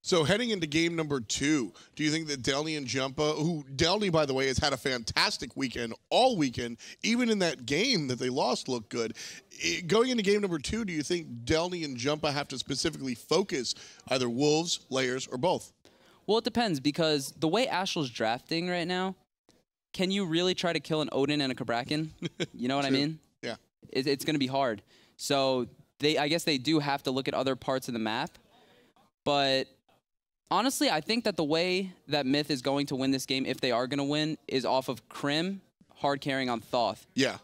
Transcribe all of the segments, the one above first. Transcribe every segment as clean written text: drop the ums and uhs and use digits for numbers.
So heading into game number 2, do you think that Delnyy and Jumpahhh, who Delnyy, by the way, has had a fantastic weekend, all weekend, even in that game that they lost looked good. Going into game number 2, do you think Delnyy and Jumpahhh have to specifically focus either wolves, layers, or both? Well, it depends, because the way Astral's drafting right now, can you really try to kill an Odin and a Cabrakan? You know what I mean? Yeah. It's going to be hard. So I guess they do have to look at other parts of the map. But honestly, I think that the way that Myth is going to win this game, if they are going to win, is off of Krim hard carrying on Thoth. Yeah,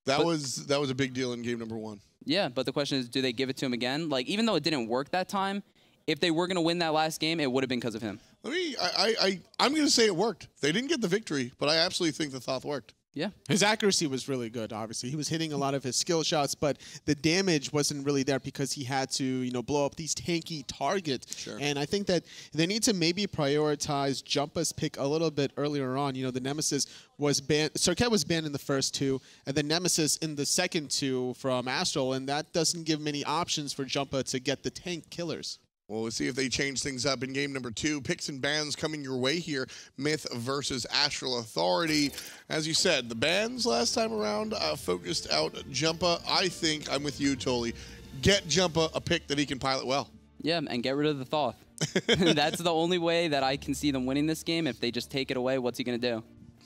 that was a big deal in game number 1. Yeah, but the question is, do they give it to him again? Like, even though it didn't work that time, if they were going to win that last game, it would have been because of him. I'm going to say it worked. They didn't get the victory, but I absolutely think the Thoth worked. Yeah. His accuracy was really good, obviously. He was hitting a lot of his skill shots, but the damage wasn't really there because he had to, you know, blow up these tanky targets. Sure. And I think that they need to maybe prioritize Jumpahh's pick a little bit earlier on. You know, the Nemesis was banned. Serket was banned in the first 2, and then Nemesis in the second 2 from Astral, and that doesn't give many options for Jumpahhh to get the tank killers. Well, we'll see if they change things up in game number 2. Picks and bans coming your way here. Myth versus Astral Authority. As you said, the bans last time around focused out Jumpahhh. I think I'm with you, Toli. Get Jumpahhh a pick that he can pilot well. Yeah, and get rid of the Thoth. That's the only way that I can see them winning this game. If they just take it away, what's he going to do?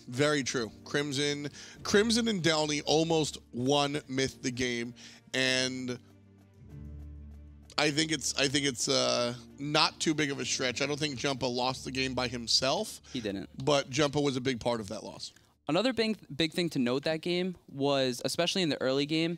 Very true. Crimson and Delnyy almost won Myth the game, and I think it's not too big of a stretch. I don't think Jumpahhh lost the game by himself. He didn't. But Jumpahhh was a big part of that loss. Another big thing to note that game was, especially in the early game,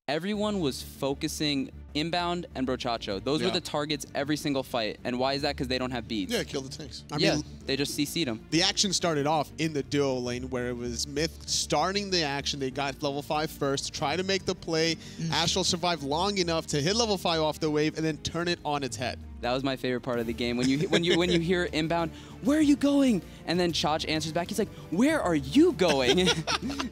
everyone was focusing Inbowned and Brochacho. Those were the targets every single fight. And why is that? Because they don't have beads. Yeah, kill the tanks. I mean, they just CC'd them. The action started off in the duo lane where it was Myth starting the action. They got level 5 first, try to make the play. Astral survived long enough to hit level 5 off the wave and then turn it on its head. That was my favorite part of the game. When you hear Inbound, where are you going? And then Chach answers back. He's like, where are you going?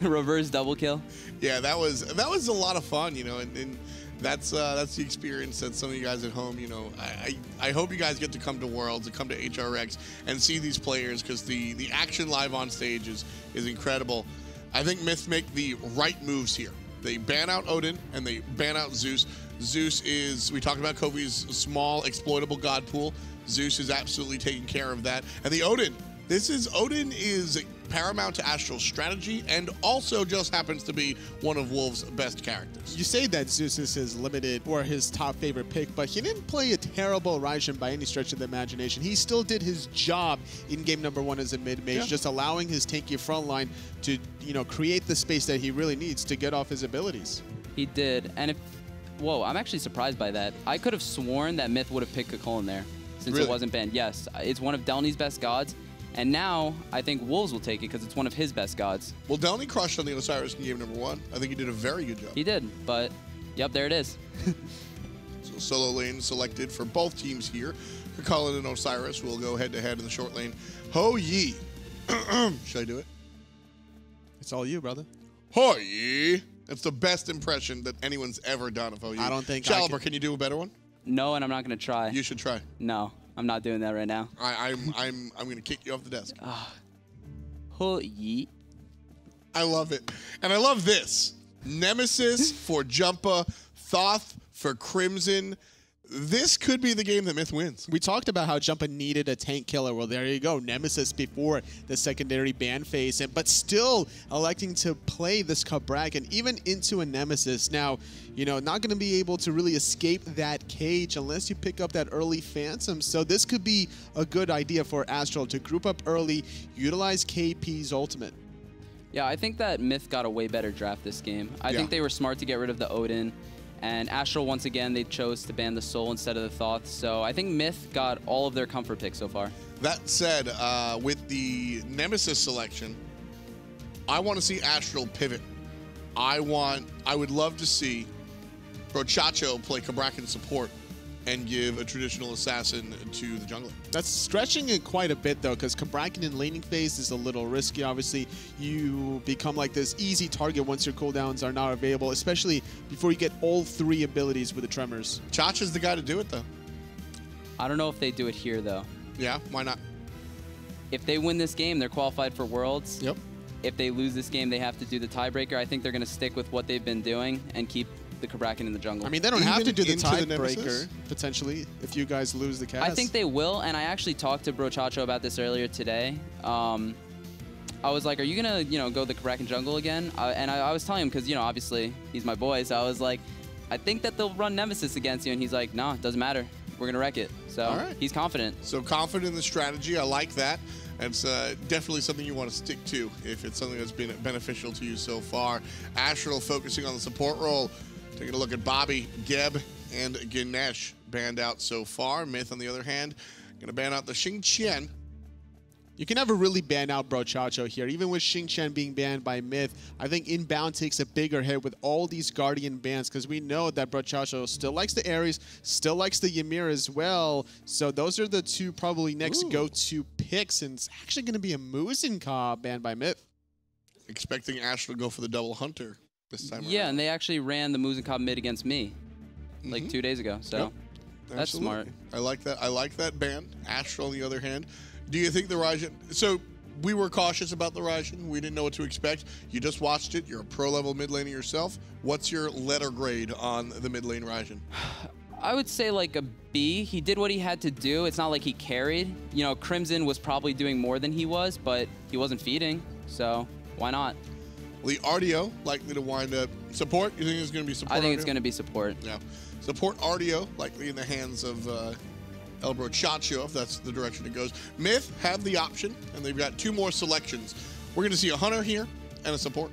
Reverse double kill. Yeah, that was a lot of fun, you know, and that's the experience that some of you guys at home, you know, I hope you guys get to come to Worlds and come to HRX and see these players, because the action live on stage is incredible. I think Myth make the right moves here. They ban out Odin and they ban out Zeus. Zeus is, we talked about Coviii's small exploitable god pool. Zeus is absolutely taking care of that. And the Odin is paramount to Astral's strategy and also just happens to be one of Wolves' best characters. You say that Zeus is his limited or his top favorite pick, but he didn't play a terrible Raijin by any stretch of the imagination. He still did his job in game number 1 as a mid-mage, just allowing his tanky front line to, you know, create the space that he really needs to get off his abilities. He did. And whoa, I'm actually surprised by that. I could have sworn that Myth would have picked Kukulkan there since it wasn't banned. Yes, it's one of Delny's best gods. And now, I think Wolves will take it because it's one of his best gods. Well, Delnyy crushed on the Osiris in game number 1. I think he did a very good job. He did, but yep, there it is. So solo lane selected for both teams here. Kukulkan and Osiris will go head-to-head in the short lane. Ho-Yi. Should I do it? It's all you, brother. Ho-Yi. That's the best impression that anyone's ever done of Ho-Yi. I don't think Caliber, can you do a better one? No, and I'm not going to try. You should try. No, I'm not doing that right now. I'm going to kick you off the desk. Ho-Yi. I love it. And I love this. Nemesis for Jumpahhh, Thoth for Crimson. This could be the game that Myth wins. We talked about how Jumpahhh needed a tank killer. Well, there you go. Nemesis before the secondary ban phase, but still electing to play this Cabrakan even into a Nemesis. Now, you know, not going to be able to really escape that cage unless you pick up that early Phantom. So this could be a good idea for Astral to group up early, utilize KP's ultimate. Yeah, I think that Myth got a way better draft this game. I think they were smart to get rid of the Odin. And Astral, once again, they chose to ban the Soul instead of the Thoth. So I think Myth got all of their comfort picks so far. That said, with the Nemesis selection, I want to see Astral pivot. I would love to see Brochacho play Cabrakan support and give a traditional assassin to the jungler. That's stretching it quite a bit, though, because Cabrakan in laning phase is a little risky. Obviously, you become like this easy target once your cooldowns are not available, especially before you get all 3 abilities with the Tremors. Chach is the guy to do it, though. I don't know if they do it here, though. Yeah, why not? If they win this game, they're qualified for Worlds. Yep. If they lose this game, they have to do the tiebreaker. I think they're going to stick with what they've been doing and keep the Cabrakan in the jungle. I mean, they don't have to do the into the tiebreaker, potentially, if you guys lose the cast. I think they will, and I actually talked to Brochacho about this earlier today. I was like, are you going to, go the Cabrakan jungle again? And I was telling him, because, obviously, he's my boy, so I was like, I think that they'll run Nemesis against you, and he's like, no, it doesn't matter. We're going to wreck it. So he's confident. So confident in the strategy. I like that. It's definitely something you want to stick to if it's something that's been beneficial to you so far. Astral focusing on the support role. Taking a look at Bobby, Geb, and Ganesh banned out so far. Myth, on the other hand, going to ban out the Xingqian. You can never really ban out Brochacho here. Even with Xingqian being banned by Myth, I think Inbound takes a bigger hit with all these Guardian bans because we know that Brochacho still likes the Ares, still likes the Ymir as well. So those are the two probably next go-to picks, and it's actually going to be a Muzinka banned by Myth. Expecting Astral to go for the double Hunter this time Yeah, around. and they actually ran the Muzinka mid against me like 2 days ago. So that's smart. I like that. I like that ban. Astral, on the other hand. Do you think the Raijin... So, we were cautious about the Raijin. We didn't know what to expect. You just watched it. You're a pro-level mid laner yourself. What's your letter grade on the mid lane Raijin? I would say like a B. He did what he had to do. It's not like he carried. Crimson was probably doing more than he was, but he wasn't feeding. So, why not? The Artio likely to wind up... Support? You think it's going to be support? I think it's going to be support. Yeah. Support Artio, likely in the hands of... El Brochacho, if that's the direction it goes. Myth have the option, and they've got 2 more selections. We're going to see a Hunter here and a support.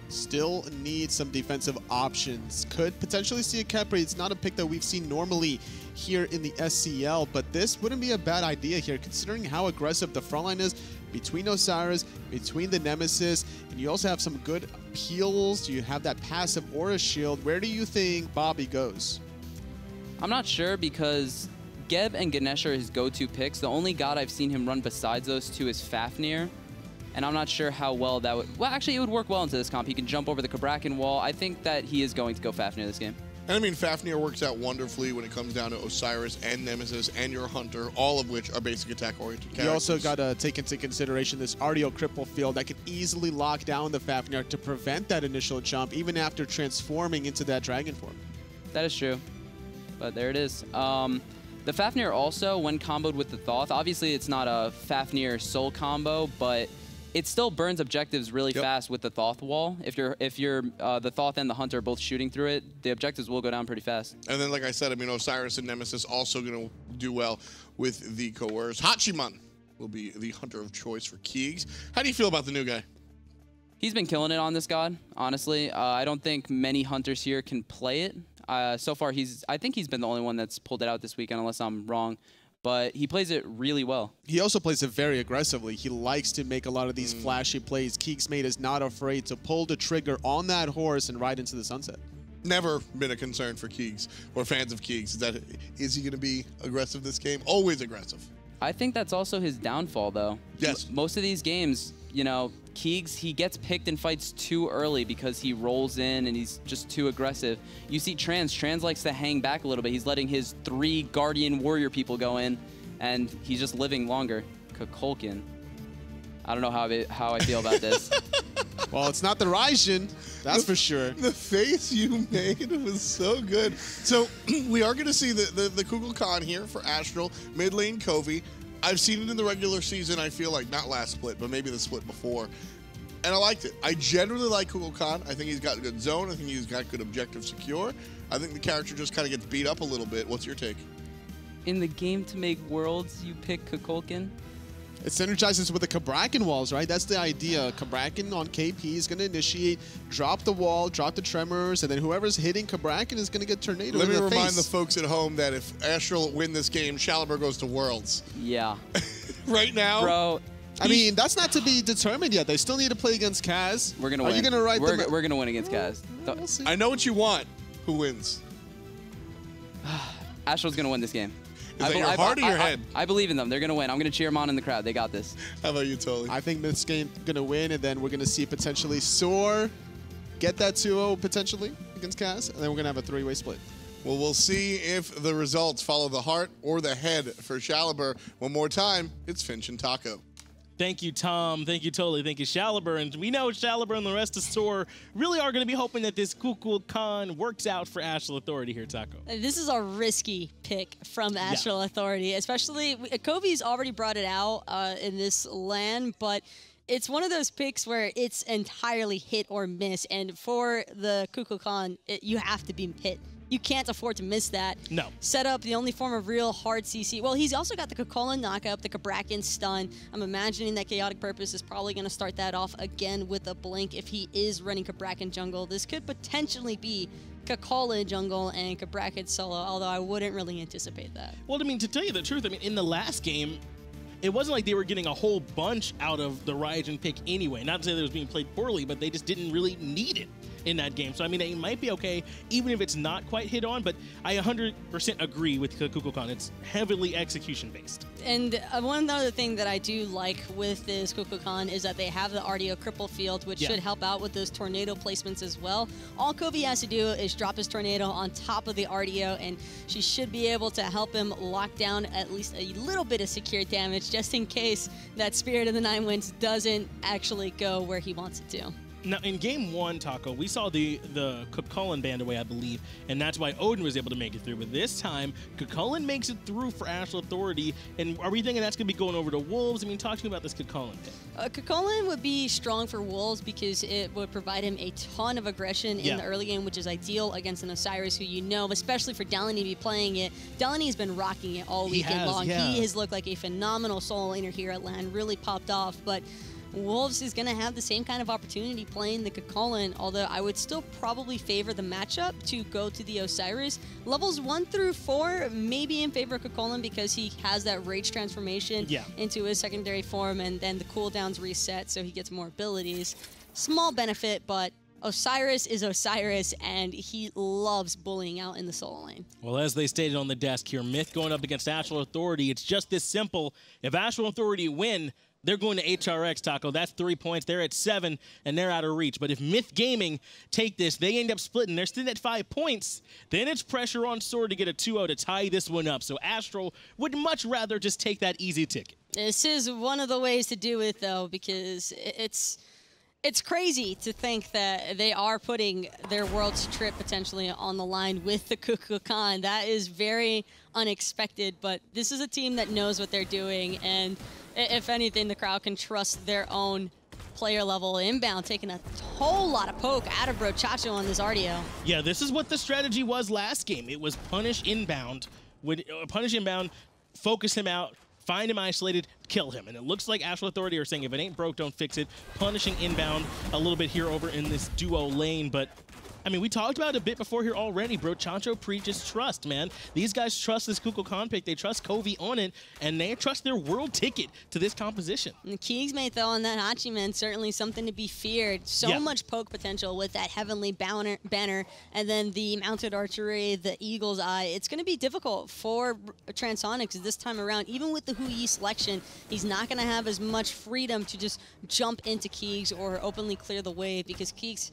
Still need some defensive options. Could potentially see a Khepri. It's not a pick that we've seen normally here in the SCL, but this wouldn't be a bad idea here, considering how aggressive the front line is between Osiris, between the Nemesis, and you also have some good peels. You have that passive Aura Shield. Where do you think Bobby goes? I'm not sure because... Geb and Ganesh are his go-to picks. The only god I've seen him run besides those two is Fafnir, and I'm not sure how well that would... Well, actually, it would work well into this comp. He can jump over the Cabrakan wall. I think that he is going to go Fafnir this game. And I mean, Fafnir works out wonderfully when it comes down to Osiris and Nemesis and your Hunter, all of which are basic attack-oriented characters. You also got to take into consideration this Artio cripple field that can easily lock down the Fafnir to prevent that initial jump, even after transforming into that dragon form. That is true, but there it is. The Fafnir also, when comboed with the Thoth, obviously it's not a Fafnir soul combo, but it still burns objectives really fast with the Thoth wall. If you're the Thoth and the Hunter both shooting through it, the objectives will go down pretty fast. And then, like I said, I mean, Osiris and Nemesis also going to do well with the Coerce. Hachiman will be the Hunter of choice for Keegs. How do you feel about the new guy? He's been killing it on this god, honestly. I don't think many Hunters here can play it. So far, I think he's been the only one that's pulled it out this weekend, unless I'm wrong. But he plays it really well. He also plays it very aggressively. He likes to make a lot of these flashy plays. KeegsMate is not afraid to pull the trigger on that horse and ride into the sunset. Never been a concern for Keegs or fans of Keegs. Is he going to be aggressive this game? Always aggressive. I think that's also his downfall, though. Yes. Most of these games, Keegs, he gets picked in fights too early because he rolls in and he's just too aggressive. You see Trans likes to hang back a little bit. He's letting his 3 Guardian Warrior people go in, and he's just living longer. Kukulkan. I don't know how I feel about this. Well, it's not the Raijin, that's for sure. The face you made was so good. So we are going to see the Kukulkan here for Astral, mid lane Coviiii. I've seen it in the regular season, I feel like, not last split, but maybe the split before. And I liked it. I generally like Kukulkan. I think he's got a good zone. I think he's got good objective secure. I think the character just kind of gets beat up a little bit. What's your take? In the game to make worlds, you pick Kukulkan? It synergizes with the Cabrakan walls, right? That's the idea. Cabrakan on KP is going to initiate, drop the wall, drop the tremors, and then whoever's hitting Cabrakan is going to get tornado in the face. Let me remind the folks at home that if Astral win this game, Chulainn goes to Worlds. Yeah. Right now? Bro. I mean, that's not to be determined yet. They still need to play against Kaz. We're going to win. Are you going to write We're going to win against Kaz. We'll see. I know what you want. Who wins? Astral's going to win this game. Is that your heart or your head? I believe in them. They're going to win. I'm going to cheer them on in the crowd. They got this. How about you, Tolly? I think this game's going to win, and then we're going to see potentially Soar get that 2-0 potentially against Kaz, and then we're going to have a 3-way split. Well, we'll see if the results follow the heart or the head for Shaliber. One more time, it's Finch and Taco. Thank you, Tom. Thank you, Totally. Thank you, Shaliber. And we know Shaliber and the rest of SOAR really are going to be hoping that this Kukulkan works out for Astral Authority here, Taco. This is a risky pick from Astral Authority, especially Coviii's already brought it out in this LAN, but it's one of those picks where it's entirely hit or miss. And for the Kukulkan, you have to be hit. You can't afford to miss that. No. Set up the only form of real hard CC. Well, he's also got the Chulainn knockup, the Cabrakan stun. I'm imagining that KhaoticPurpose is probably going to start that off again with a blink if he is running Cabrakan jungle. This could potentially be Chulainn jungle and Cabrakan solo, although I wouldn't really anticipate that. Well, I mean, to tell you the truth, I mean, in the last game, it wasn't like they were getting a whole bunch out of the Ryujin pick anyway. Not to say that it was being played poorly, but they just didn't really need it in that game. So, I mean, it might be okay, even if it's not quite hit on, but I 100% agree with Kukulkan. It's heavily execution-based. And one other thing that I do like with this Kukulkan is that they have the Artio cripple field, which should help out with those tornado placements as well. All Coviiii has to do is drop his tornado on top of the Artio, and she should be able to help him lock down at least a little bit of secure damage, just in case that Spirit of the Nine Winds doesn't actually go where he wants it to. Now, in game one, Taco, we saw the Kukulkan band away, I believe, and that's why Odin was able to make it through. But this time, Kukulkan makes it through for Astral Authority. And are we thinking that's going to be going over to Wolves? I mean, talk to me about this Kukulkan pick. Kukulkan would be strong for Wolves because it would provide him a ton of aggression in the early game, which is ideal against an Osiris who you know, especially for Delnyy to be playing it. Delny's been rocking it all weekend long. He has looked like a phenomenal solo laner here at LAN, really popped off. But Wolves is going to have the same kind of opportunity playing the Kukulkan, although I would still probably favor the matchup to go to the Osiris. Levels 1 through 4 maybe in favor of Kukulkan because he has that rage transformation into his secondary form, and then the cooldowns reset so he gets more abilities. Small benefit, but Osiris is Osiris, and he loves bullying out in the solo lane. Well, as they stated on the desk here, Myth going up against Astral Authority, it's just this simple. If Astral Authority win, they're going to HRX, Taco. That's 3 points. They're at 7, and they're out of reach. But if Myth Gaming take this, they end up splitting. They're still at 5 points. Then it's pressure on SOAR to get a 2-0 to tie this one up. So Astral would much rather just take that easy ticket. This is one of the ways to do it, though, because it's crazy to think that they are putting their world's trip potentially on the line with the Kukulkan. That is very unexpected, but this is a team that knows what they're doing, and if anything, the crowd can trust their own player level. Inbound taking a whole lot of poke out of Brochacho on this Artio. Yeah, this is what the strategy was last game. It was punish Inbound, focus him out, find him isolated, kill him. And it looks like Astral Authority are saying if it ain't broke, don't fix it. Punishing Inbound a little bit here over in this duo lane, but I mean, we talked about it a bit before here already, bro. Chancho preaches trust, man. These guys trust this Kukulkan pick. They trust Coviiii on it, and they trust their world ticket to this composition. And the KeegsMate, though, on that Hachiman, certainly something to be feared. So much poke potential with that Heavenly banner, and then the mounted archery, the Eagle's Eye. It's going to be difficult for Transonics this time around. Even with the Hui selection, he's not going to have as much freedom to just jump into Keegs or openly clear the wave, because Keegs,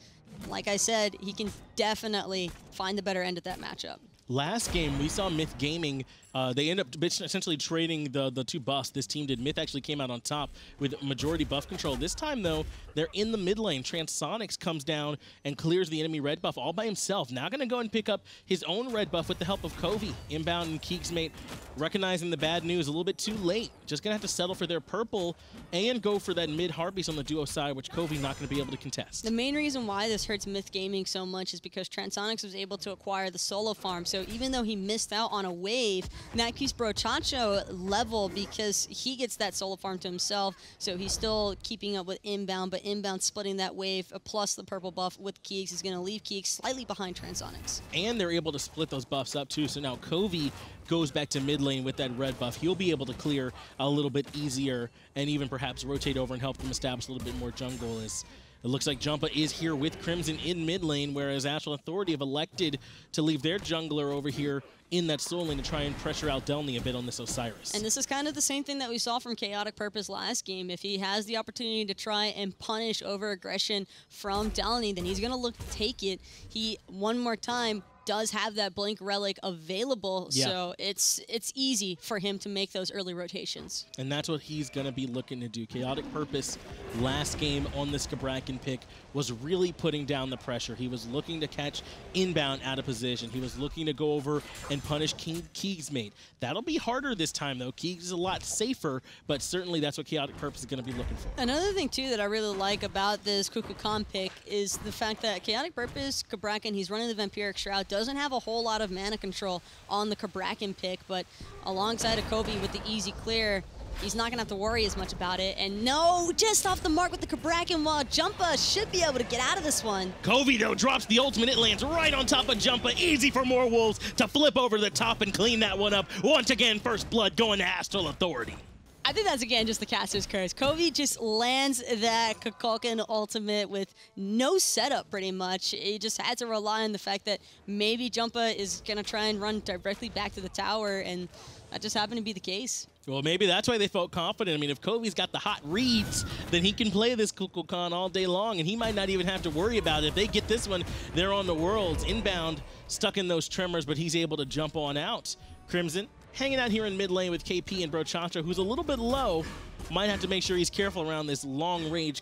like I said, he can definitely find the better end of that matchup. Last game, we saw Myth Gaming. They end up essentially trading the two buffs. This team did. Myth actually came out on top with majority buff control. This time, though, they're in the mid lane. Transonics comes down and clears the enemy red buff all by himself. Now going to go and pick up his own red buff with the help of Coviiii. Inbound and KeegsMate recognizing the bad news a little bit too late. Just going to have to settle for their purple and go for that mid Harpies on the duo side, which Coviiii not going to be able to contest. The main reason why this hurts Myth Gaming so much is because Transonics was able to acquire the solo farm. So even though he missed out on a wave, that keeps Brochacho level because he gets that solo farm to himself. So he's still keeping up with Inbound, but Inbound splitting that wave plus the purple buff with Keegs is going to leave Keegs slightly behind Transonics. And they're able to split those buffs up too. So now Coviiii goes back to mid lane with that red buff. He'll be able to clear a little bit easier and even perhaps rotate over and help them establish a little bit more jungle. As it looks like Jumpahhh is here with Crimson in mid lane, whereas Astral Authority have elected to leave their jungler over here in that solo lane to try and pressure out Delnyy a bit on this Osiris. And this is kind of the same thing that we saw from KhaoticPurpose last game. If he has the opportunity to try and punish over aggression from Delnyy, then he's going to look to take it. He, one more time, does have that Blink Relic available, so it's easy for him to make those early rotations. And that's what he's going to be looking to do. KhaoticPurpose, last game on this Cabrakan pick, was really putting down the pressure. He was looking to catch Inbound out of position. He was looking to go over and punish KeegsMate. That'll be harder this time, though. Keegs is a lot safer, but certainly that's what KhaoticPurpose is going to be looking for. Another thing, too, that I really like about this Kukulkan pick is the fact that KhaoticPurpose, Cabrakan, he's running the Vampiric Shroud, doesn't have a whole lot of mana control on the Cabrakan pick, but alongside of Coviiii with the easy clear, he's not going to have to worry as much about it. And no, just off the mark with the Cabrakan, while Jumpahhh should be able to get out of this one. Coviiii, though, drops the ultimate. It lands right on top of Jumpahhh. Easy for more Wolves to flip over the top and clean that one up. Once again, first blood going to Astral Authority. I think that's, again, just the caster's curse. Coviiii just lands that Kukulkan ultimate with no setup, pretty much. He just had to rely on the fact that maybe Jumpahhh is going to try and run directly back to the tower, and that just happened to be the case. Well, maybe that's why they felt confident. I mean, if Coviii's got the hot reads, then he can play this Kukulkan all day long, and he might not even have to worry about it. If they get this one, they're on the Worlds. Inbound, stuck in those tremors, but he's able to jump on out. Crimson hanging out here in mid lane with KP and Brochacho, who's a little bit low. Might have to make sure he's careful around this long-range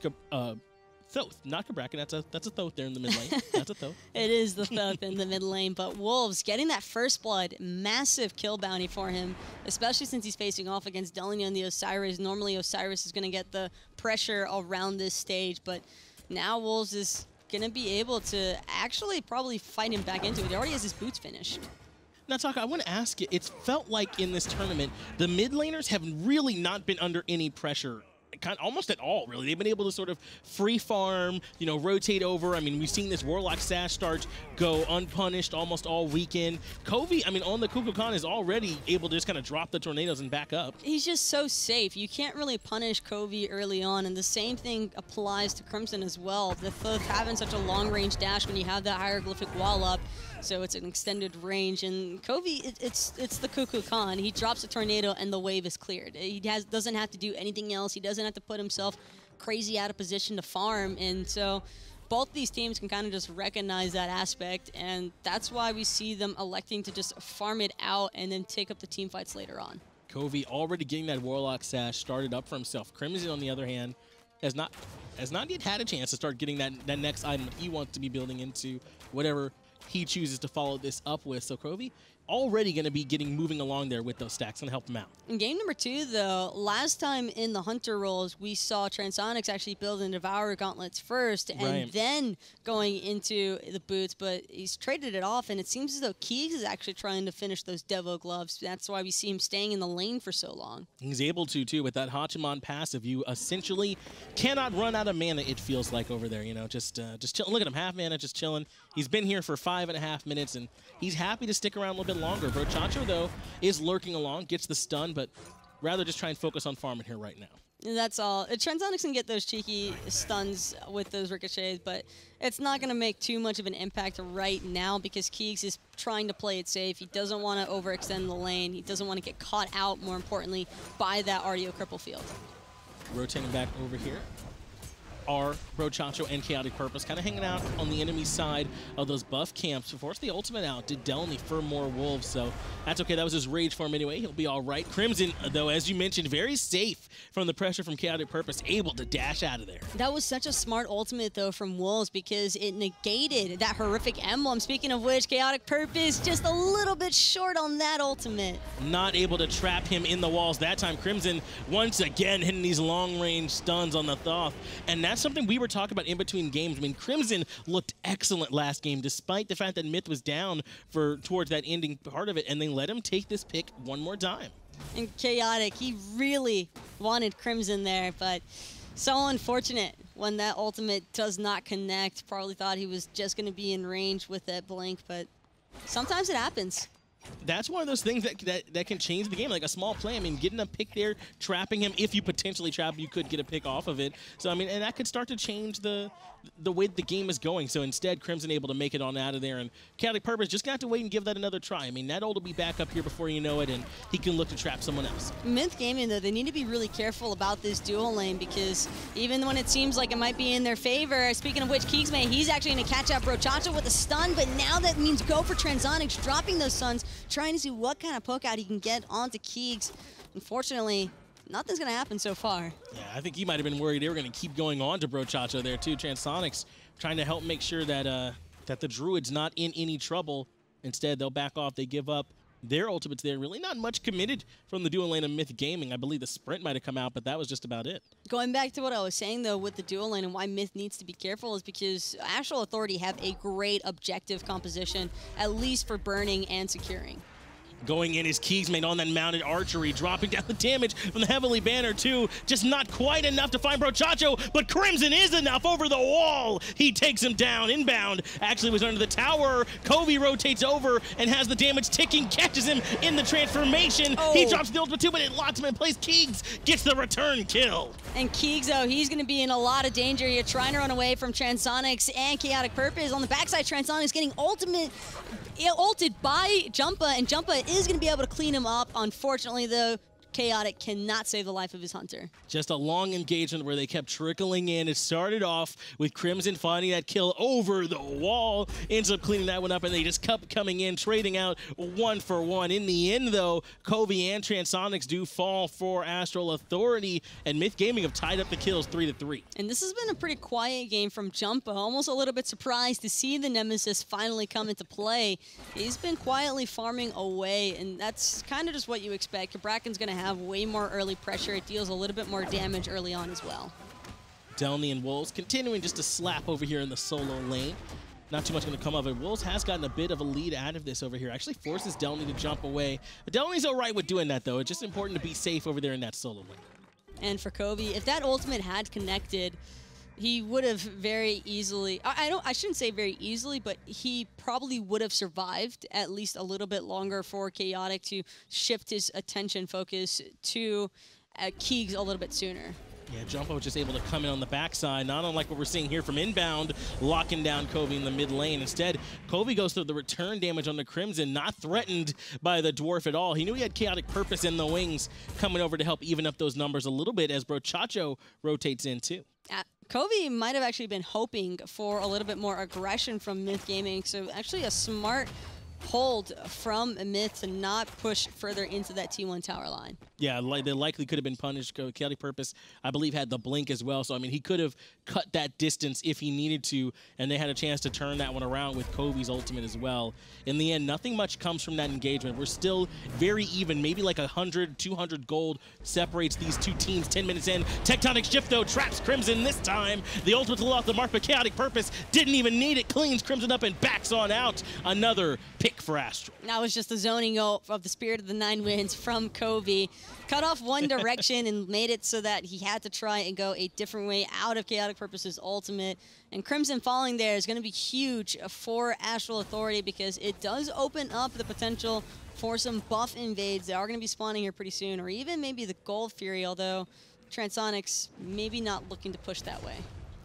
Thoth, not Cabrakan. That's a Thoth there in the mid lane. That's a Thoth. It is the Thoth in the mid lane, but Wolves getting that first blood, massive kill bounty for him, especially since he's facing off against Delnyy and the Osiris. Normally, Osiris is going to get the pressure around this stage, but now Wolves is going to be able to actually probably fight him back into it. He already has his boots finished. Now, Taka, I want to ask you, it's felt like in this tournament, the mid laners have really not been under any pressure, almost at all, really. They've been able to sort of free farm, you know, rotate over. I mean, we've seen this Warlock Sash start go unpunished almost all weekend. Coviiii, I mean, on the Kukulkan is already able to just kind of drop the tornadoes and back up. He's just so safe. You can't really punish Coviiii early on, and the same thing applies to Crimson as well. The Thoth having such a long-range dash when you have that hieroglyphic wall up, so it's an extended range. And Coviiii, it's the Kukulkan. He drops a tornado and the wave is cleared. He doesn't have to do anything else. He doesn't have to put himself crazy out of position to farm. And so both these teams can kind of just recognize that aspect, and that's why we see them electing to just farm it out and then take up the team fights later on. Coviiii already getting that Warlock Sash started up for himself. Crimson, on the other hand, has not yet had a chance to start getting that next item that he wants to be building into whatever he chooses to follow this up with. So Coviiii already going to be moving along there with those stacks and help him out. In game number 2, though, last time in the Hunter roles, we saw Transonics actually build and Devourer gauntlets first and then going into the boots, but he's traded it off, and it seems as though Keegs is actually trying to finish those Devo gloves. That's why we see him staying in the lane for so long. He's able to, too, with that Hachiman passive. You essentially cannot run out of mana, it feels like, over there. You know, just chilling. Look at him, half mana, just chilling. He's been here for 5.5 minutes, and he's happy to stick around a little bit longer. Brochacho, though, is lurking along, gets the stun, but rather just try and focus on farming here right now. That's all. Transonics can get those cheeky stuns with those ricochets, but it's not going to make too much of an impact right now because Keegs is trying to play it safe. He doesn't want to overextend the lane. He doesn't want to get caught out, more importantly, by that Artio cripple field. Rotating back over here are Brochacho and KhaoticPurpose kind of hanging out on the enemy side of those buff camps. To force the ultimate out, did Delnyy for more Wolves, so that's okay. That was his rage form anyway. He'll be all right. Crimson, though, as you mentioned, very safe from the pressure from KhaoticPurpose, able to dash out of there. That was such a smart ultimate, though, from Wolves because it negated that horrific emblem. Speaking of which, KhaoticPurpose just a little bit short on that ultimate. Not able to trap him in the walls that time. Crimson, once again, hitting these long-range stuns on the Thoth, and that's something we were talking about in between games. I mean, Crimson looked excellent last game, despite the fact that Myth was down towards that ending part of it, and they let him take this pick one more time. And Chaotic, he really wanted Crimson there, but so unfortunate when that ultimate does not connect. Probably thought he was just going to be in range with that blink, but sometimes it happens. That's one of those things that can change the game, like a small play. I mean, getting a pick there, trapping him. If you potentially trap, you could get a pick off of it. So, I mean, and that could start to change the way the game is going. So instead, Crimson able to make it on out of there. And KhaoticPurpose just going to have to wait and give that another try. I mean, that ult will be back up here before you know it, and he can look to trap someone else. Myth Gaming, though, they need to be really careful about this dual lane, because even when it seems like it might be in their favor, speaking of which, KeegsMate, he's actually going to catch out Brochacho with a stun, but now that means go for Transonics, dropping those stuns, trying to see what kind of poke out he can get onto Keegs. Unfortunately, nothing's going to happen so far. Yeah, I think he might have been worried they were going to keep going on to Brochacho there, too. Transonics trying to help make sure that that the Druid's not in any trouble. Instead, they'll back off. They give up their ultimates there. Really not much committed from the dual lane of Myth Gaming. I believe the sprint might have come out, but that was just about it. Going back to what I was saying, though, with the dual lane and why Myth needs to be careful is because Astral Authority have a great objective composition, at least for burning and securing. Going in is KeegsMate on that mounted archery, dropping down the damage from the Heavenly Banner too. Just not quite enough to find Brochacho, but Crimson is enough over the wall. He takes him down. Inbound actually was under the tower. Coviiii rotates over and has the damage ticking, catches him in the transformation. Oh. He drops the ultimate too, but it locks him in place. Keegs gets the return kill. And Keegs, though, he's going to be in a lot of danger here, trying to run away from Transonics and KhaoticPurpose. On the backside, Transonics getting ulted by Jumpahhh, and Jumpahhh is going to be able to clean him up. Unfortunately, though, Chaotic cannot save the life of his hunter. Just a long engagement where they kept trickling in. It started off with Crimson finding that kill over the wall, ends up cleaning that one up, and they just kept coming in, trading out 1 for 1. In the end, though, Coviiii and Transonics do fall for Astral Authority, and Myth Gaming have tied up the kills 3-3. And this has been a pretty quiet game from Jumpahhh. Almost a little bit surprised to see the Nemesis finally come into play. He's been quietly farming away, and that's kind of just what you expect. Cabrakan's going to have way more early pressure. It deals a little bit more damage early on as well. Delnyy and Wolves continuing just to slap over here in the solo lane. Not too much going to come of it. Wolves has gotten a bit of a lead out of this over here. Actually forces Delnyy to jump away. But Delny's all right with doing that, though. It's just important to be safe over there in that solo lane. And for Coviiii, if that ultimate had connected, he would have very easily, I shouldn't say very easily, but he probably would have survived at least a little bit longer for Chaotic to shift his attention focus to Keegs a little bit sooner. Yeah, Jumpahhh was just able to come in on the backside, not unlike what we're seeing here from Inbowned, locking down Coviiii in the mid lane. Instead, Coviiii goes through the return damage on the Crimson, not threatened by the Dwarf at all. He knew he had KhaoticPurpose in the wings coming over to help even up those numbers a little bit as Brochacho rotates in too. Coviiii might have actually been hoping for a little bit more aggression from Myth Gaming, so actually a smart hold from Myth to not push further into that T1 tower line. Yeah, they likely could have been punished. KhaoticPurpose, I believe, had the blink as well. So, I mean, he could have cut that distance if he needed to, and they had a chance to turn that one around with Coviii's ultimate as well. In the end, nothing much comes from that engagement. We're still very even. Maybe like 100, 200 gold separates these two teams 10 minutes in. Tectonic Shift, though, traps Crimson this time. The ultimate's a little off the mark, but KhaoticPurpose didn't even need it. Cleans Crimson up and backs on out. Another pick for Astral. That was just the zoning of the Spirit of the Nine Winds from Coviiii. Cut off one direction and made it so that he had to try and go a different way out of KhaoticPurpose's ultimate. And Crimson falling there is going to be huge for Astral Authority because it does open up the potential for some buff invades that are going to be spawning here pretty soon, or even maybe the Gold Fury, although Transonics maybe not looking to push that way.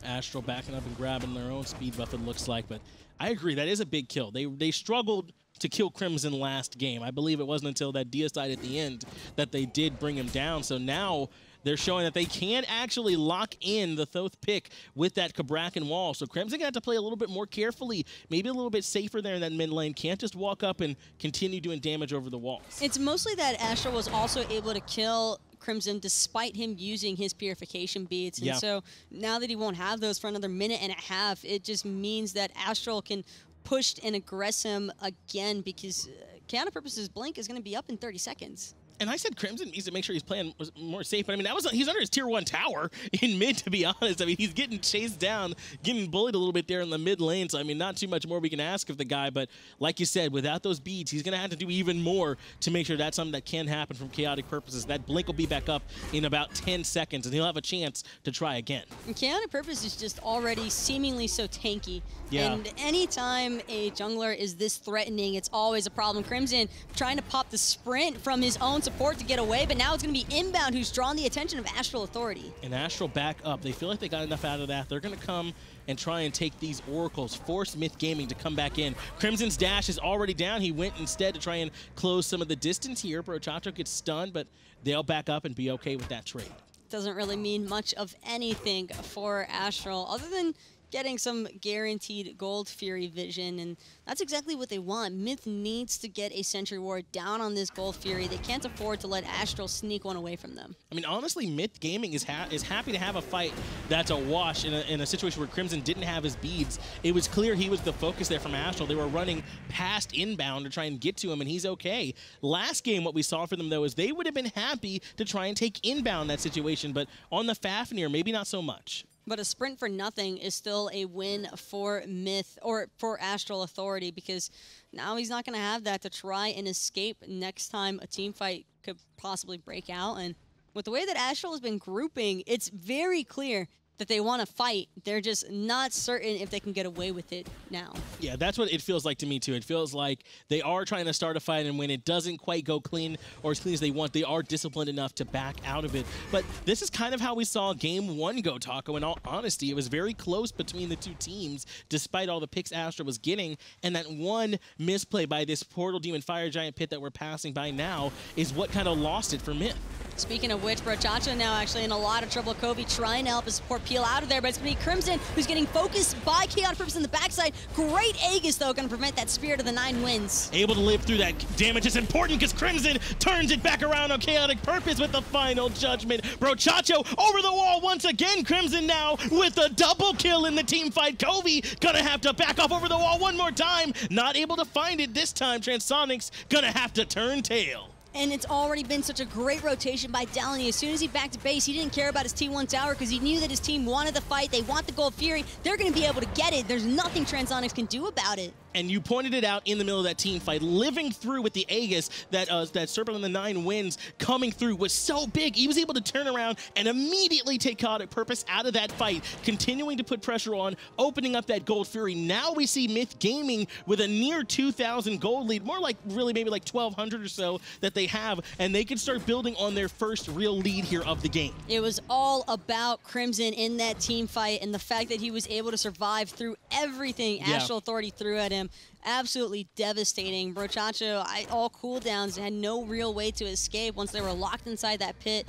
Astral backing up and grabbing their own speed buff, it looks like, but I agree, that is a big kill. They struggled to kill Crimson last game. I believe it wasn't until that deicide at the end that they did bring him down. So now they're showing that they can actually lock in the Thoth pick with that Cabrakan wall. So Crimson gonna have to play a little bit more carefully, maybe a little bit safer there in that mid lane. Can't just walk up and continue doing damage over the walls. It's mostly that Astral was also able to kill Crimson despite him using his purification beads. And so now that he won't have those for another minute and a half, it just means that Astral can push and aggress him again because KhaoticPurpose's blink is going to be up in 30 seconds. And I said Crimson needs to make sure he's playing more safe. But I mean, he's under his tier 1 tower in mid, to be honest. I mean, he's getting chased down, getting bullied a little bit there in the mid lane. So, I mean, not too much more we can ask of the guy. But like you said, without those beads, he's going to have to do even more to make sure that's something that can happen from KhaoticPurpose. That blink will be back up in about 10 seconds, and he'll have a chance to try again. And KhaoticPurpose is just already seemingly so tanky. Yeah. And anytime a jungler is this threatening, it's always a problem. Crimson trying to pop the sprint from his own support to get away, but now it's going to be Inbowned who's drawn the attention of Astral Authority. And Astral back up. They feel like they got enough out of that. They're going to come and try and take these oracles, force Myth Gaming to come back in. Crimson's dash is already down. He went instead to try and close some of the distance here. Brochacho gets stunned, but they'll back up and be okay with that trade. Doesn't really mean much of anything for Astral other than getting some guaranteed Gold Fury vision, and that's exactly what they want. Myth needs to get a Sentry Ward down on this Gold Fury. They can't afford to let Astral sneak one away from them. I mean, honestly, Myth Gaming is happy to have a fight that's a wash in a situation where Crimson didn't have his beads. It was clear he was the focus there from Astral. They were running past Inbound to try and get to him, and he's okay. Last game, what we saw for them, though, is they would have been happy to try and take Inbound that situation, but on the Fafnir, maybe not so much. But a sprint for nothing is still a win for Myth, or for Astral Authority, because now he's not going to have that to try and escape next time a team fight could possibly break out. And with the way that Astral has been grouping, it's very clear that they want to fight. They're just not certain if they can get away with it now. Yeah, that's what it feels like to me, too. It feels like they are trying to start a fight, and when it doesn't quite go clean or as clean as they want, they are disciplined enough to back out of it. But this is kind of how we saw Game 1 go, Taco. In all honesty, it was very close between the two teams, despite all the picks Astra was getting, and that one misplay by this Portal Demon Fire Giant Pit that we're passing by now is what kind of lost it for Myth. Speaking of which, Brochacho now actually in a lot of trouble. Coviiii trying to help his support peel out of there, but it's going to be Crimson who's getting focused by KhaoticPurpose in the backside. Great Aegis, though, going to prevent that Spirit of the Nine Winds. Able to live through that damage is important because Crimson turns it back around on KhaoticPurpose with the final judgment. Brochacho over the wall once again. Crimson now with a double kill in the team fight. Coviiii going to have to back off over the wall one more time. Not able to find it this time. Transonics going to have to turn tail. And it's already been such a great rotation by Delnyy. As soon as he backed to base, he didn't care about his T1 tower because he knew that his team wanted the fight. They want the Gold Fury. They're going to be able to get it. There's nothing Transonics can do about it. And you pointed it out in the middle of that team fight, living through with the Aegis, that Serpent of the Nine Winds coming through was so big. He was able to turn around and immediately take KhaoticPurpose out of that fight, continuing to put pressure on, opening up that Gold Fury. Now we see Myth Gaming with a near 2,000 gold lead, more like really maybe like 1,200 or so that they have, and they can start building on their first real lead here of the game. It was all about Crimson in that team fight, and the fact that he was able to survive through everything Astral Authority threw at him. Absolutely devastating. Brochacho, all cooldowns, had no real way to escape once they were locked inside that pit.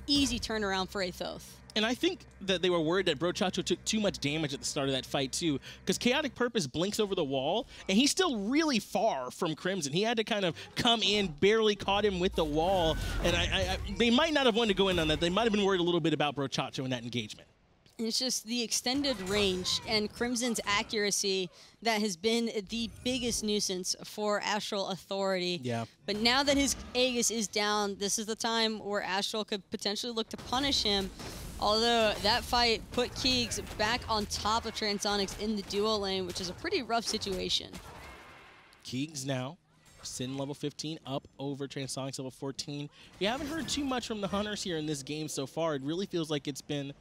Easy turnaround for a Thoth. And I think that they were worried that Brochacho took too much damage at the start of that fight, too, because KhaoticPurpose blinks over the wall, and he's still really far from Crimson. He had to kind of come in, barely caught him with the wall, and they might not have wanted to go in on that. They might have been worried a little bit about Brochacho in that engagement. It's just the extended range and Crimson's accuracy that has been the biggest nuisance for Astral Authority. Yeah. But now that his Aegis is down, this is the time where Astral could potentially look to punish him. Although that fight put Keegs back on top of Transonics in the duo lane, which is a pretty rough situation. Keegs now, Sin level 15 up over Transonics level 14. We haven't heard too much from the Hunters here in this game so far. It really feels like it's been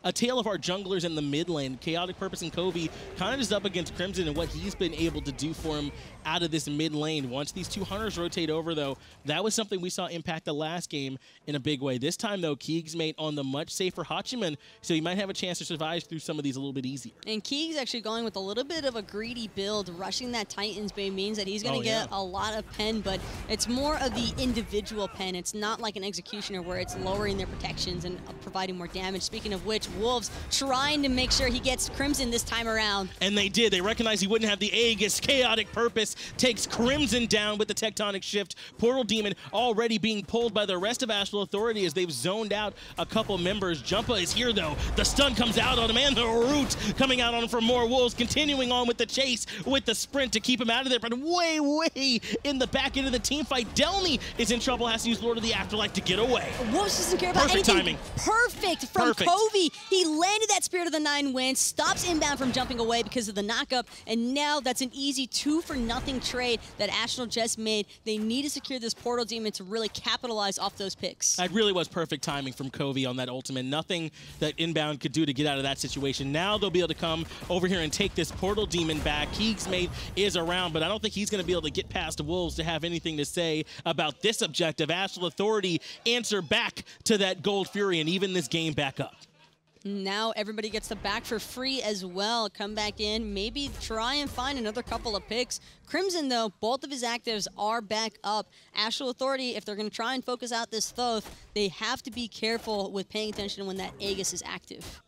a tale of our junglers in the mid lane. KhaoticPurpose and Coviiii kind of just up against Crimson and what he's been able to do for him out of this mid lane. Once these two Hunters rotate over, though, that was something we saw impact the last game in a big way. This time, though, KeegsMate on the much safer Hachiman, so he might have a chance to survive through some of these a little bit easier. And Keegs actually going with a little bit of a greedy build. Rushing that Titan's Bane means that he's going to get a lot of pen, but it's more of the individual pen. It's not like an Executioner where it's lowering their protections and providing more damage. Speaking of which, It's Wolves trying to make sure he gets Crimson this time around. And they did. They recognized he wouldn't have the Aegis. KhaoticPurpose takes Crimson down with the Tectonic Shift. Portal Demon already being pulled by the rest of Astral Authority as they've zoned out a couple members. Jumpahhh is here, though. The stun comes out on him, and the root coming out on him for more Wolves, continuing on with the chase, with the sprint to keep him out of there. But way, way in the back end of the team fight, Delnyy is in trouble, has to use Lord of the Afterlife to get away. Wolves doesn't care about Perfect anything. timing. Perfect from Coviiii. He landed that Spirit of the Nine Winds, stops Inbound from jumping away because of the knockup, and now that's an easy 2-for-0 trade that Astral just made. They need to secure this Portal Demon to really capitalize off those picks. That really was perfect timing from Coviiii on that ultimate. Nothing that Inbound could do to get out of that situation. Now they'll be able to come over here and take this Portal Demon back. KeegsMate is around, but I don't think he's going to be able to get past the Wolves to have anything to say about this objective. Astral Authority answer back to that Gold Fury and even this game back up. Now everybody gets the back for free as well. Come back in, maybe try and find another couple of picks. Crimson, though, both of his actives are back up. Astral Authority, if they're going to try and focus out this Thoth, they have to be careful with paying attention when that Aegis is active.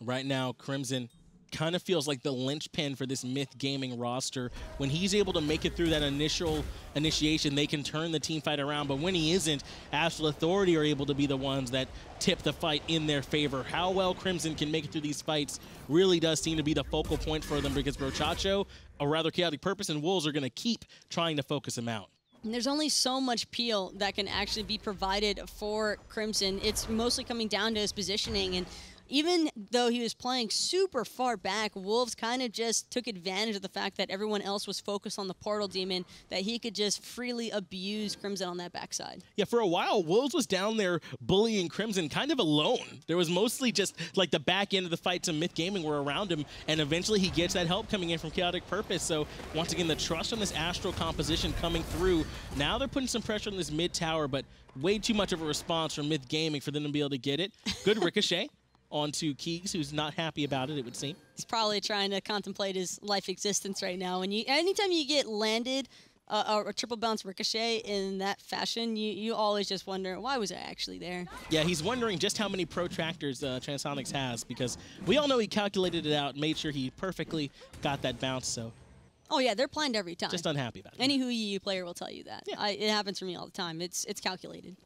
Right now, Crimson kind of feels like the linchpin for this Myth Gaming roster. When he's able to make it through that initial initiation, they can turn the team fight around. But when he isn't, Astral Authority are able to be the ones that tip the fight in their favor. How well Crimson can make it through these fights really does seem to be the focal point for them, because Brochacho, or rather KhaoticPurpose, and Wolves are going to keep trying to focus him out. And there's only so much peel that can actually be provided for Crimson. It's mostly coming down to his positioning, and even though he was playing super far back, Wolves kind of just took advantage of the fact that everyone else was focused on the Portal Demon, that he could just freely abuse Crimson on that backside. Yeah, for a while, Wolves was down there bullying Crimson kind of alone. There was mostly just like the back end of the fight to Myth Gaming were around him, and eventually he gets that help coming in from KhaoticPurpose. So once again, the trust on this Astral composition coming through. Now they're putting some pressure on this mid tower, but way too much of a response from Myth Gaming for them to be able to get it. Good ricochet onto Keegs, who's not happy about it, it would seem. He's probably trying to contemplate his life existence right now. And anytime you get landed a triple bounce ricochet in that fashion, you always just wonder, why was I actually there? Yeah, he's wondering just how many protractors Transonics has, because we all know he calculated it out, made sure he perfectly got that bounce, so. Oh yeah, they're planned every time. Just unhappy about it. Any Huiyu player will tell you that. Yeah. It happens for me all the time. It's calculated.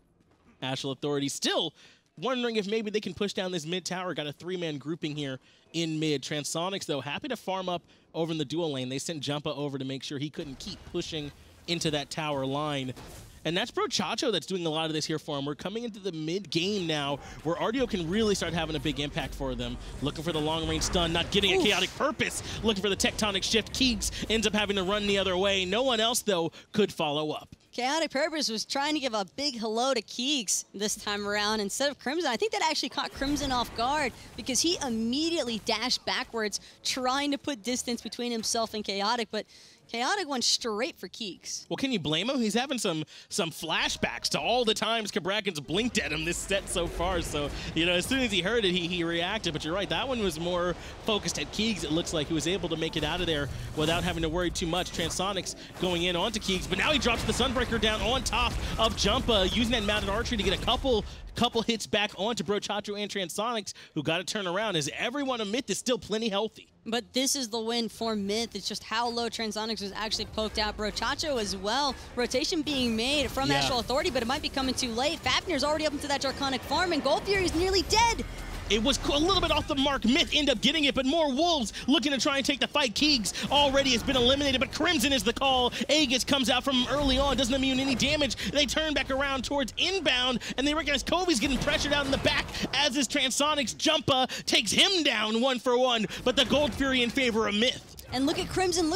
Astral Authority still wondering if maybe they can push down this mid tower. Got a 3-man grouping here in mid. Transonics, though, happy to farm up over in the dual lane. They sent Jumpahhh over to make sure he couldn't keep pushing into that tower line. And that's Brochacho that's doing a lot of this here for him. We're coming into the mid-game now where Artio can really start having a big impact for them. Looking for the long-range stun, not getting a KhaoticPurpose. Looking for the Tectonic Shift. Keegs ends up having to run the other way. No one else, though, could follow up. KhaoticPurpose was trying to give a big hello to Keegs this time around instead of Crimson. I think that actually caught Crimson off guard because he immediately dashed backwards, trying to put distance between himself and Chaotic, but Chaotic went straight for Keegs. Well, can you blame him? He's having some flashbacks to all the times Cabrakan's blinked at him this set so far. So, you know, as soon as he heard it, he reacted. But you're right, that one was more focused at Keegs. It looks like he was able to make it out of there without having to worry too much. Transonics going in onto Keegs, but now he drops the Sunbreaker down on top of Jumpahhh, using that mounted archery to get a couple hits back onto Brochacho and Transonics, who got to turn around as everyone on Myth is still plenty healthy. But this is the win for Myth. It's just how low Transonics was actually poked out. Brochacho as well. Rotation being made from Astral Authority, but it might be coming too late. Fafnir's already up into that Draconic farm, and Gold Fury's nearly dead. It was a little bit off the mark. Myth end up getting it, but more Wolves looking to try and take the fight. Keegs already has been eliminated, but Crimson is the call. Aegis comes out from early on, doesn't immune any damage. They turn back around towards Inbound, and they recognize Coviii's getting pressured out in the back, as is Transonics. Jumpahhh takes him down 1-for-1, but the Gold Fury in favor of Myth. And look at Crimson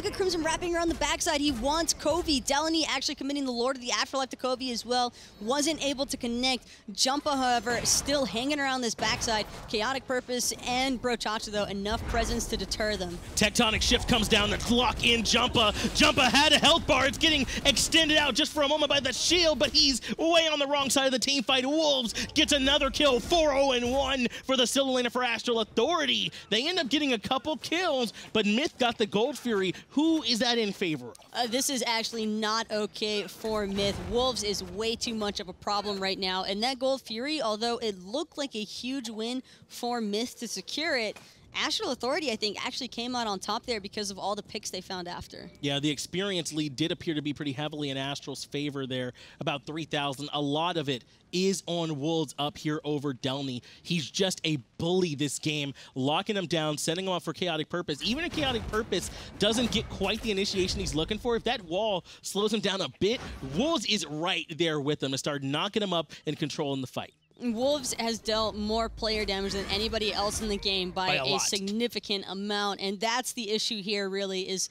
wrapping around the backside. He wants Coviiii. Delnyy actually committing the Lord of the Afterlife to Coviiii as well. Wasn't able to connect. Jumpahhh, however, still hanging around this backside. KhaoticPurpose and Brochacho, though, enough presence to deter them. Tectonic Shift comes down to lock in Jumpahhh. Jumpahhh had a health bar. It's getting extended out just for a moment by the shield, but he's way on the wrong side of the team fight. Wolves gets another kill. 4-0-1 for the solo laner for Astral Authority. They end up getting a couple kills, but Myth got the Gold Fury. Who is that in favor of? This is actually not okay for Myth. Wolves is way too much of a problem right now, and that Gold Fury, although it looked like a huge win for Myth to secure it, Astral Authority, I think, actually came out on top there because of all the picks they found after. Yeah, the experience lead did appear to be pretty heavily in Astral's favor there, about 3,000. A lot of it is on Wolves up here over Delnyy. He's just a bully this game, locking him down, setting him up for KhaoticPurpose. Even if KhaoticPurpose doesn't get quite the initiation he's looking for, if that wall slows him down a bit, Wolves is right there with him to start knocking him up and controlling the fight. Wolves has dealt more player damage than anybody else in the game by a significant amount, and that's the issue here really is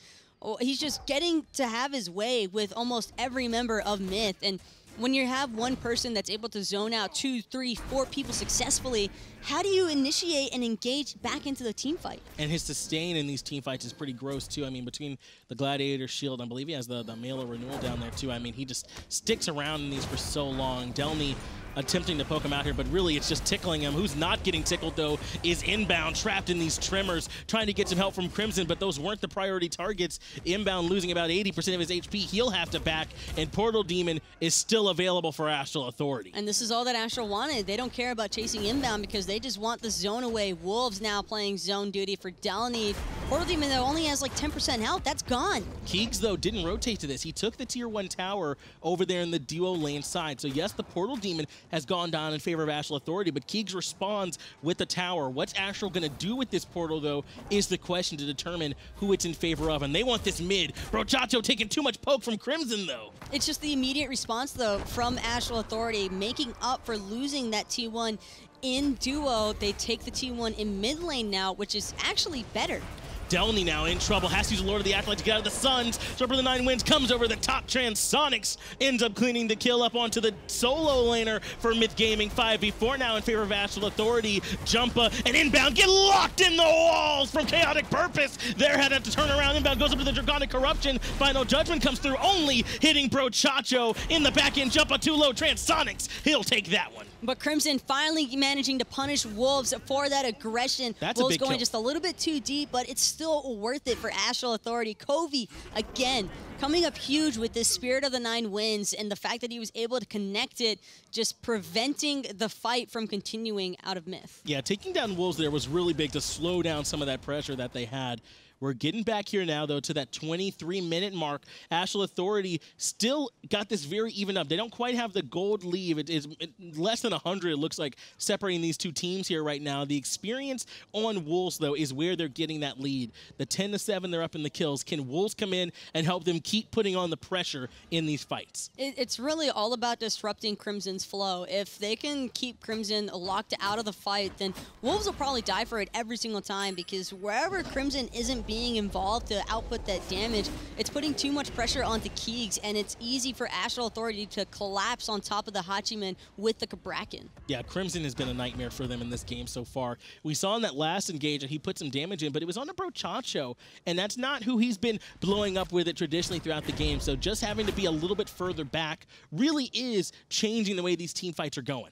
he's just getting to have his way with almost every member of Myth. And when you have one person that's able to zone out 2, 3, 4 people successfully, how do you initiate and engage back into the team fight? And his sustain in these team fights is pretty gross too. I mean, between the Gladiator Shield, I believe he has the Mela Renewal down there too. I mean, he just sticks around in these for so long. Delnyy attempting to poke him out here, but really it's just tickling him. Who's not getting tickled, though, is Inbound, trapped in these tremors, trying to get some help from Crimson, but those weren't the priority targets. Inbound losing about 80% of his HP. He'll have to back, and Portal Demon is still available for Astral Authority. And this is all that Astral wanted. They don't care about chasing Inbound because they just want the zone away. Wolves now playing zone duty for Delnyy. Portal Demon, though, only has like 10% health. That's gone. Keegs, though, didn't rotate to this. He took the tier 1 tower over there in the duo lane side. So, yes, the Portal Demon has gone down in favor of Astral Authority, but Keegs responds with the tower. What's Astral going to do with this portal, though, is the question to determine who it's in favor of, and they want this mid. Brochacho taking too much poke from Crimson, though. It's just the immediate response, though, from Astral Authority, making up for losing that T1 in duo. They take the T1 in mid lane now, which is actually better. Delnyy now in trouble, has to use the Lord of the Acolyte to get out of the Suns. Jumper of the 9 wins, comes over the top. Transonics ends up cleaning the kill up onto the solo laner for Myth Gaming. 5v4 now in favor of Astral Authority. Jumpahhh and Inbound get locked in the walls from KhaoticPurpose. They're had to turn around. Inbound goes up to the Draconic Corruption. Final Judgment comes through, only hitting Brochacho in the back end. Jumpahhh too low. Transonics, he'll take that one. But Crimson finally managing to punish Wolves for that aggression. That's Wolves a big going kill. Just a little bit too deep, but it's still worth it for Astral Authority. Coviiii, again, coming up huge with this Spirit of the 9 wins, and the fact that he was able to connect it, just preventing the fight from continuing out of Myth. Yeah, taking down Wolves there was really big to slow down some of that pressure that they had. We're getting back here now, though, to that 23-minute mark. Astral Authority still got this very even up. They don't quite have the gold lead. It is less than 100, it looks like, separating these two teams here right now. The experience on Wolves, though, is where they're getting that lead. The 10-7, they're up in the kills. Can Wolves come in and help them keep putting on the pressure in these fights? It's really all about disrupting Crimson's flow. If they can keep Crimson locked out of the fight, then Wolves will probably die for it every single time, because wherever Crimson isn't being involved to output that damage, it's putting too much pressure onto Keegs, and it's easy for Astral Authority to collapse on top of the Hachiman with the Cabrakan. Yeah, Crimson has been a nightmare for them in this game so far. We saw in that last engage that he put some damage in, but it was on the Brochacho, and that's not who he's been blowing up with it traditionally throughout the game, so just having to be a little bit further back really is changing the way these team fights are going.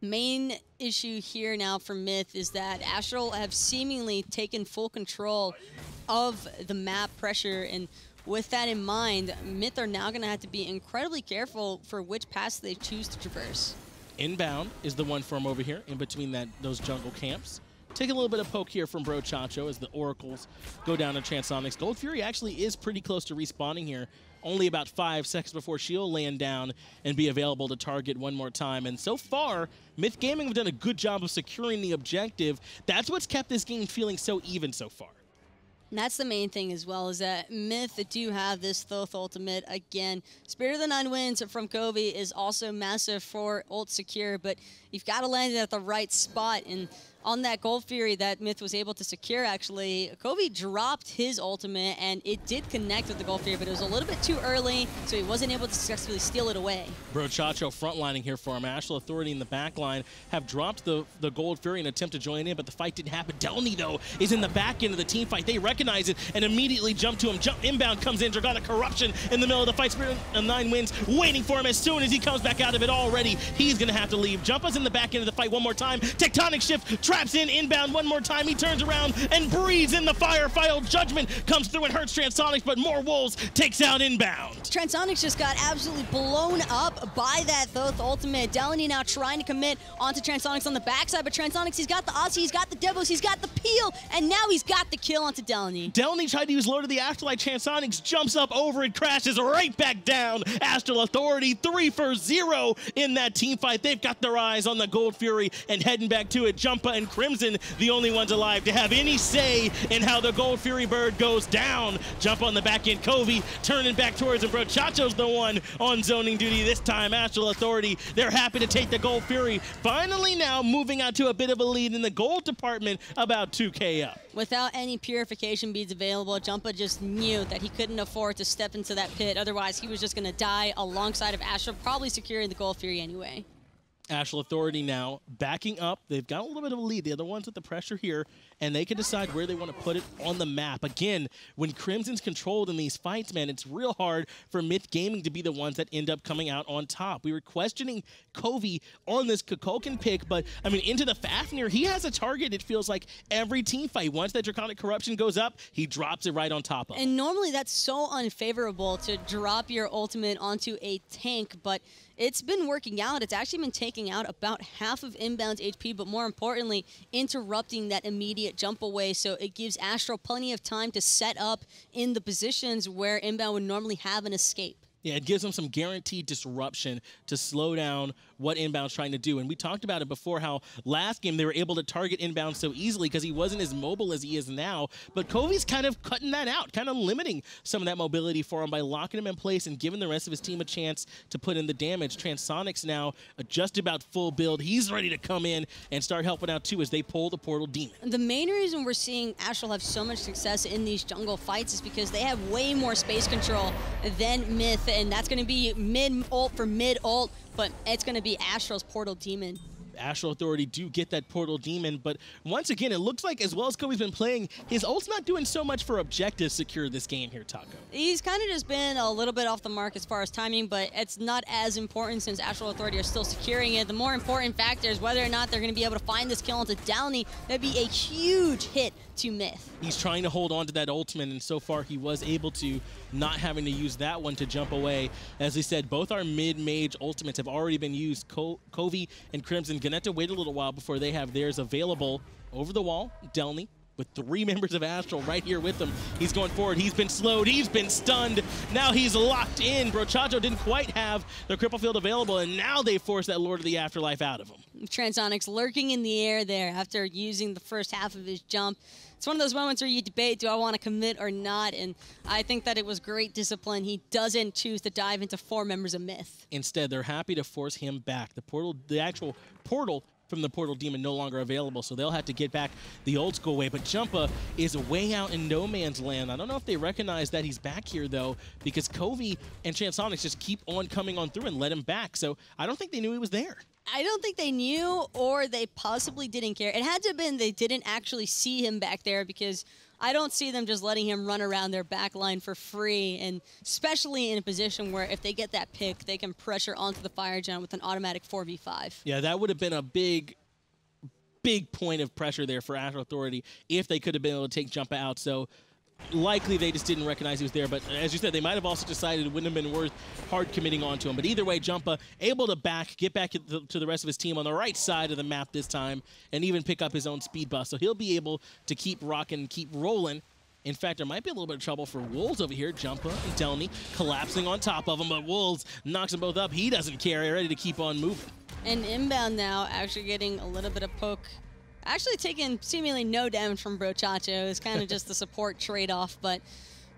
Main issue here now for Myth is that Astral have seemingly taken full control of the map pressure, and with that in mind, Myth are now going to have to be incredibly careful for which paths they choose to traverse. Inbound is the one from over here in between those jungle camps. Take a little bit of poke here from Brochacho as the Oracles go down to Transonics. Gold Fury actually is pretty close to respawning here, only about 5 seconds before she'll land down and be available to target one more time. And so far, Myth Gaming have done a good job of securing the objective. That's what's kept this game feeling so even so far. And that's the main thing as well, is that Myth do have this Thoth ultimate again. Spirit of the 9 wins from Coviiii is also massive for ult secure, but you've got to land it at the right spot. And on that Gold Fury that Myth was able to secure, actually, Coviiii dropped his ultimate, and it did connect with the Gold Fury, but it was a little bit too early, so he wasn't able to successfully steal it away. Brochacho frontlining here for him. Astral Authority in the back line have dropped the Gold Fury in an attempt to join in, but the fight didn't happen. Delnyy, though, is in the back end of the team fight. They recognize it and immediately jump to him. Inbound comes in. Draconic Corruption in the middle of the fight. Spirit of 9 wins, waiting for him as soon as he comes back out of it already. He's going to have to leave. Jumpahh's in the back end of the fight one more time. Tectonic shift, traps in Inbound one more time. He turns around and breathes in the fire. Final Judgment comes through and hurts Transonics, but more Wolves takes out Inbound. Transonics just got absolutely blown up by that Thoth ultimate. Delnyy now trying to commit onto Transonics on the backside, but Transonics, he's got the Aussie, he's got the Devos, he's got the peel, and now he's got the kill onto Delnyy. Delnyy tried to use Lord of the Afterlife. Transonics jumps up over it, crashes right back down. Astral Authority 3 for 0 in that team fight. They've got their eyes on the Gold Fury and heading back to it. Jumpahhh and Crimson, the only ones alive to have any say in how the Gold Fury bird goes down. Jump on the back end. Coviiii turning back towards him. Brochacho's the one on zoning duty this time. Astral Authority, they're happy to take the Gold Fury. Finally now moving out to a bit of a lead in the gold department, about 2K up. Without any purification beads available, Jumpahhh just knew that he couldn't afford to step into that pit. Otherwise, he was just going to die alongside of Astral, probably securing the Gold Fury anyway. Astral Authority now backing up. They've got a little bit of a lead. They're the ones with the pressure here, and they can decide where they want to put it on the map. Again, when Crimson's controlled in these fights, man, it's real hard for Myth Gaming to be the ones that end up coming out on top. We were questioning Coviiii on this Kukulkan pick, but, I mean, into the Fafnir, he has a target, it feels like, every team fight. Once that Draconic Corruption goes up, he drops it right on top of him. And normally that's so unfavorable to drop your ultimate onto a tank, but it's been working out. It's actually been taking out about half of Inbound's HP, but more importantly, interrupting that immediate jump away. So it gives Astral plenty of time to set up in the positions where Inbound would normally have an escape. Yeah, it gives them some guaranteed disruption to slow down what Inbound's trying to do. And we talked about it before, how last game they were able to target Inbound so easily because he wasn't as mobile as he is now. But Coviii's kind of cutting that out, kind of limiting some of that mobility for him by locking him in place and giving the rest of his team a chance to put in the damage. Transonics now just about full build. He's ready to come in and start helping out too as they pull the Portal Demon. The main reason we're seeing Astral have so much success in these jungle fights is because they have way more space control than Myth, and that's going to be mid-ult for mid-ult, but it's going to be Astral's Portal Demon. Astral Authority do get that Portal Demon, but once again, it looks like as well as Coviii's been playing, his ult's not doing so much for objectives secure this game here, Taco. He's kind of just been a little bit off the mark as far as timing, but it's not as important since Astral Authority are still securing it. The more important factor is whether or not they're going to be able to find this kill onto Delnyy. That'd be a huge hit to Myth. He's trying to hold on to that ultimate, and so far he was able to, not having to use that one to jump away. As we said, both our mid-mage ultimates have already been used. Coviiii and Crimson gonna have to wait a little while before they have theirs available. Over the wall, Delnyy, with 3 members of Astral right here with him. He's going forward. He's been slowed. He's been stunned. Now he's locked in. Brochacho didn't quite have the cripple field available, and now they force that Lord of the Afterlife out of him. Transonics lurking in the air there after using the first half of his jump. It's one of those moments where you debate, do I want to commit or not? And I think that it was great discipline. He doesn't choose to dive into 4 members of Myth. Instead, they're happy to force him back. The actual portal from the Portal Demon no longer available, so they'll have to get back the old school way. But Jumpahhh is way out in no man's land. I don't know if they recognize that he's back here, though, because Coviiii and Transonics just keep on coming on through and let him back. So I don't think they knew he was there. I don't think they knew, or they possibly didn't care. It had to have been they didn't actually see him back there, because I don't see them just letting him run around their back line for free, and especially in a position where if they get that pick, they can pressure onto the fire giant with an automatic 4v5. Yeah, that would have been a big point of pressure there for Astral Authority if they could have been able to take Jumpahhh out. So likely they just didn't recognize he was there, but as you said, they might have also decided it wouldn't have been worth hard committing onto him. But either way, Jumpahhh able to get back to the rest of his team on the right side of the map this time, and even pick up his own speed buff. So he'll be able to keep rocking and keep rolling. In fact, there might be a little bit of trouble for Wolves over here. Jumpahhh and Delnyy collapsing on top of him, but Wolves knocks them both up. He doesn't care, ready to keep on moving. And Inbound now actually getting a little bit of poke. Actually taking seemingly no damage from Brochacho. It's kind of just the support trade-off, but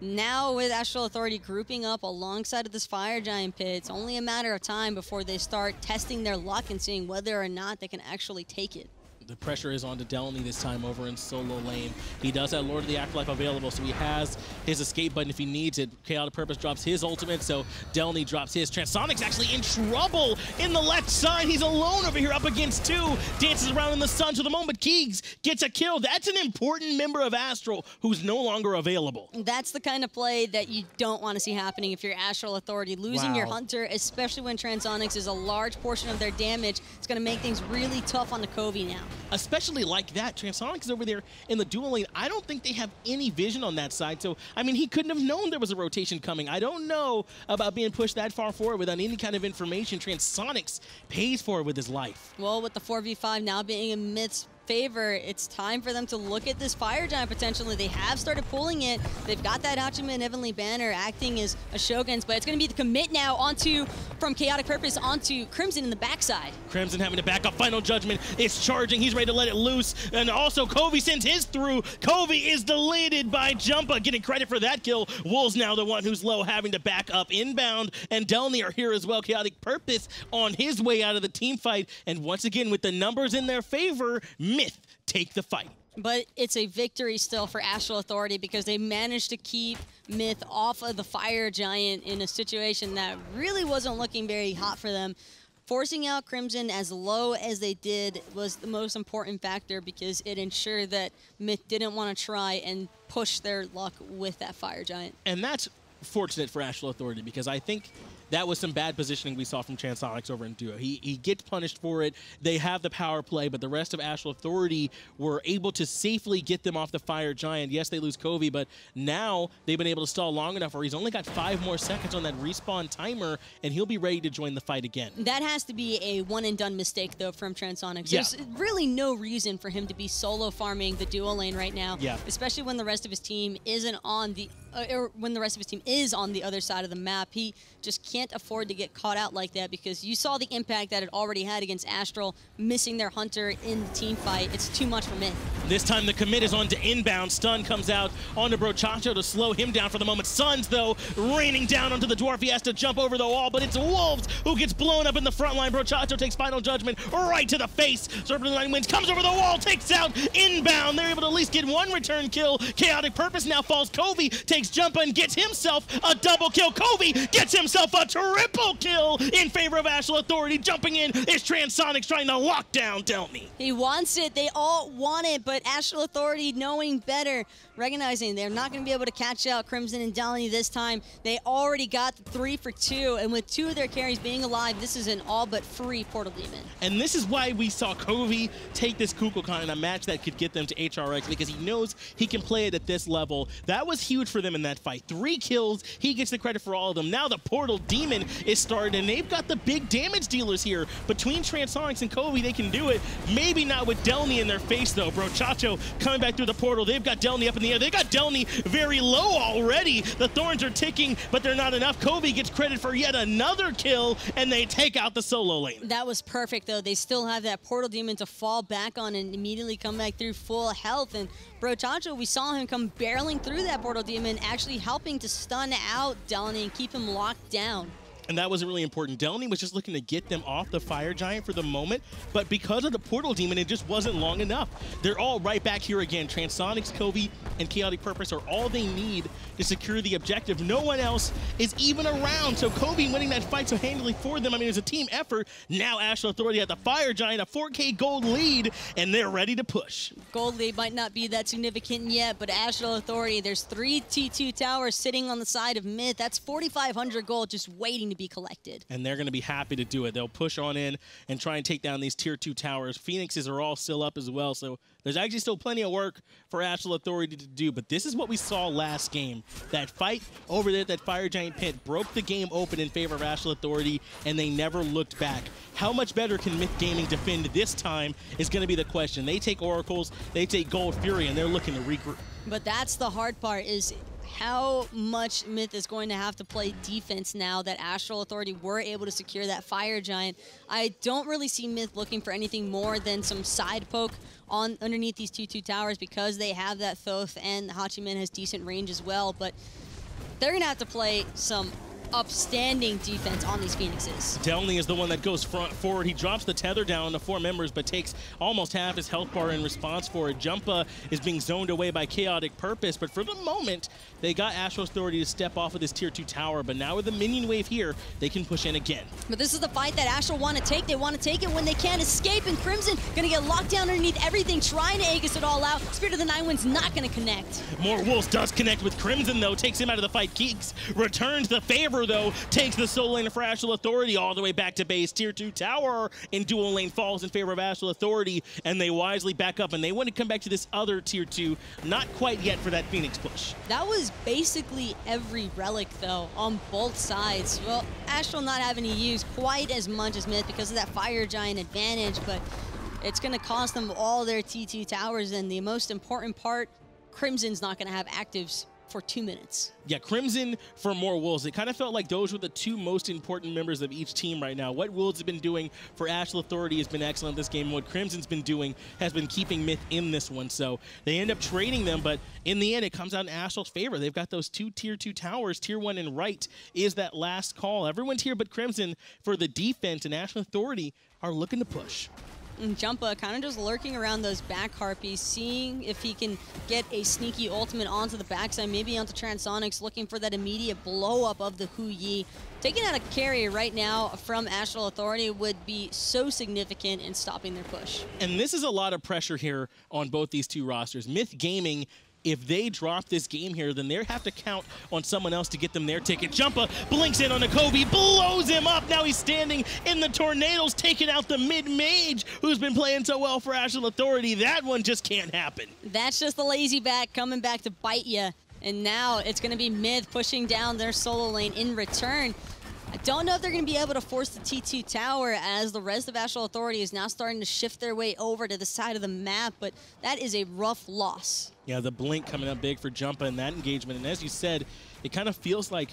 now with Astral Authority grouping up alongside of this Fire Giant pit, it's only a matter of time before they start testing their luck and seeing whether or not they can actually take it. The pressure is on to Delnyy this time over in solo lane. He does have Lord of the Afterlife available, so he has his escape button if he needs it. KhaoticPurpose drops his ultimate, so Delnyy drops his. Transonics actually in trouble in the left side. He's alone over here up against 2. Dances around in the sun to the moment. Keegs gets a kill. That's an important member of Astral who's no longer available. That's the kind of play that you don't want to see happening if you're Astral Authority. Losing your Hunter, especially when Transonics is a large portion of their damage, it's going to make things really tough on the Coviiii now. especially like that. Transonics is over there in the dual lane. I don't think they have any vision on that side. So, I mean, he couldn't have known there was a rotation coming. I don't know about being pushed that far forward without any kind of information. Transonics pays for it with his life. Well, with the 4v5 now being in Myth's favor, it's time for them to look at this Fire Giant potentially. They have started pulling it. They've got that Hachiman Heavenly Banner acting as a Shogun's, but it's going to be the commit now from KhaoticPurpose onto Crimson in the backside. Crimson having to back up. Final Judgment is charging. He's ready to let it loose. And also Coviiii sends his through. Coviiii is deleted by Jumpahhh, getting credit for that kill. Wool's now the one who's low, having to back up. Inbound and Delnyy are here as well. KhaoticPurpose on his way out of the team fight. And once again, with the numbers in their favor, Myth take the fight. But it's a victory still for Astral Authority because they managed to keep Myth off of the Fire Giant in a situation that really wasn't looking very hot for them. Forcing out Crimson as low as they did was the most important factor because it ensured that Myth didn't want to try and push their luck with that Fire Giant. And that's fortunate for Astral Authority because I think that was some bad positioning we saw from Transonics over in Duo. He gets punished for it. They have the power play, but the rest of Astral Authority were able to safely get them off the Fire Giant. Yes, they lose Coviiii, but now they've been able to stall long enough where he's only got 5 more seconds on that respawn timer, and he'll be ready to join the fight again. That has to be a one-and-done mistake, though, from Transonics. Yeah. There's really no reason for him to be solo farming the duo lane right now, especially when the rest of his team isn't on the when the rest of his team is on the other side of the map. He just can't afford to get caught out like that because you saw the impact that it already had against Astral, missing their hunter in the team fight. It's too much for Myth. This time the commit is on to Inbound. Stun comes out onto Brochacho to slow him down for the moment. Suns, though, raining down onto the Dwarf. He has to jump over the wall, but it's Wolves who gets blown up in the front line. Brochacho takes Final Judgment right to the face. Serpent of the Night wins, comes over the wall, takes out Inbound. They're able to at least get 1 return kill. KhaoticPurpose now falls. Coviiii takes Jumpahhh and gets himself a double kill. Coviiii gets himself a triple kill in favor of Astral Authority. Jumping in is Transonics trying to lock down Delnyy. He wants it. They all want it, but Astral Authority, knowing better, recognizing they're not going to be able to catch out Crimson and Delnyy this time. They already got 3 for 2, and with 2 of their carries being alive, this is an all but free Portal Demon. And this is why we saw Coviiii take this Kukulkan in a match that could get them to HRX, because he knows he can play it at this level. That was huge for them in that fight. 3 kills, he gets the credit for all of them. Now the Portal Demon is started, and they've got the big damage dealers here. Between Transonics and Coviiii, they can do it. Maybe not with Delnyy in their face, though. Brochacho coming back through the portal. They've got Delnyy up in the air. They got Delnyy very low already. The thorns are ticking, but they're not enough. Coviiii gets credit for yet another kill, and they take out the solo lane. That was perfect, though. They still have that Portal Demon to fall back on and immediately come back through full health. And Brochacho, we saw him come barreling through that Portal Demon, actually helping to stun out Delnyy and keep him locked down. And that wasn't really important. Delnyy was just looking to get them off the Fire Giant for the moment, but because of the Portal Demon, it just wasn't long enough. They're all right back here again. Transonics, Coviiii, and KhaoticPurpose are all they need to secure the objective. No one else is even around, so Coviiii winning that fight so handily for them. I mean, it was a team effort. Now Astral Authority at the Fire Giant, a 4K gold lead, and they're ready to push. Gold lead might not be that significant yet, but Astral Authority, there's 3 T2 towers sitting on the side of Myth. That's 4,500 gold just waiting to be collected. And they're going to be happy to do it. They'll push on in and try and take down these tier 2 towers. Phoenixes are all still up as well, so there's actually still plenty of work for Astral Authority to do. But this is what we saw last game. That fight over there at that Fire Giant pit broke the game open in favor of Astral Authority, and they never looked back. How much better can Myth Gaming defend this time is going to be the question. They take Oracles, they take Gold Fury, and they're looking to regroup. But that's the hard part, is how much Myth is going to have to play defense now that Astral Authority were able to secure that Fire Giant. I don't really see Myth looking for anything more than some side poke underneath these 2-2 towers because they have that Thoth, and Hachiman has decent range as well, but they're going to have to play some upstanding defense on these Phoenixes. Delnyy is the one that goes forward. He drops the tether down to 4 members, but takes almost half his health bar in response for it. Jumpahhh is being zoned away by KhaoticPurpose, but for the moment, they got Astral Authority to step off of this tier 2 tower, but now with the minion wave here, they can push in again. But this is the fight that Astral want to take. They want to take it when they can escape, and Crimson gonna get locked down underneath everything, trying to Aegis it all out. Spirit of the Nine Winds not gonna connect. More Wolves does connect with Crimson, though, takes him out of the fight. Keeks returns the favor Reaver, though, takes the solo lane for Astral Authority all the way back to base. Tier 2 tower in dual lane falls in favor of Astral Authority, and they wisely back up, and they want to come back to this other Tier 2. Not quite yet for that Phoenix push. That was basically every relic, though, on both sides. Well, Astral not having to use quite as much as Myth because of that Fire Giant advantage, but it's going to cost them all their T2 towers, and the most important part, Crimson's not going to have actives for 2 minutes. Yeah, Crimson for more Wolves. It kind of felt like those were the two most important members of each team right now. What Wolves have been doing for Astral Authority has been excellent this game. What Crimson's been doing has been keeping Myth in this one. So they end up trading them, but in the end, it comes out in Astral's favor. They've got those two Tier 2 towers. Tier 1 and right is that last call. Everyone's here but Crimson for the defense, and Astral Authority are looking to push. And Jumpahhh kind of just lurking around those back harpies, seeing if he can get a sneaky ultimate onto the backside, maybe onto Transonics, looking for that immediate blow-up of the Kukulkan. Taking out a carry right now from Astral Authority would be so significant in stopping their push. And this is a lot of pressure here on both these two rosters. Myth Gaming, if they drop this game here, then they have to count on someone else to get them their ticket. Jumpahhh blinks in on the Coviiii, blows him up. Now he's standing in the tornadoes, taking out the mid-mage who's been playing so well for Astral Authority. That one just can't happen. That's just the lazy back coming back to bite you. And now it's going to be Myth pushing down their solo lane in return. I don't know if they're going to be able to force the T2 tower, as the rest of Astral Authority is now starting to shift their way over to the side of the map, but that is a rough loss. Yeah, the blink coming up big for Jumpahhh in that engagement. And as you said, it kind of feels like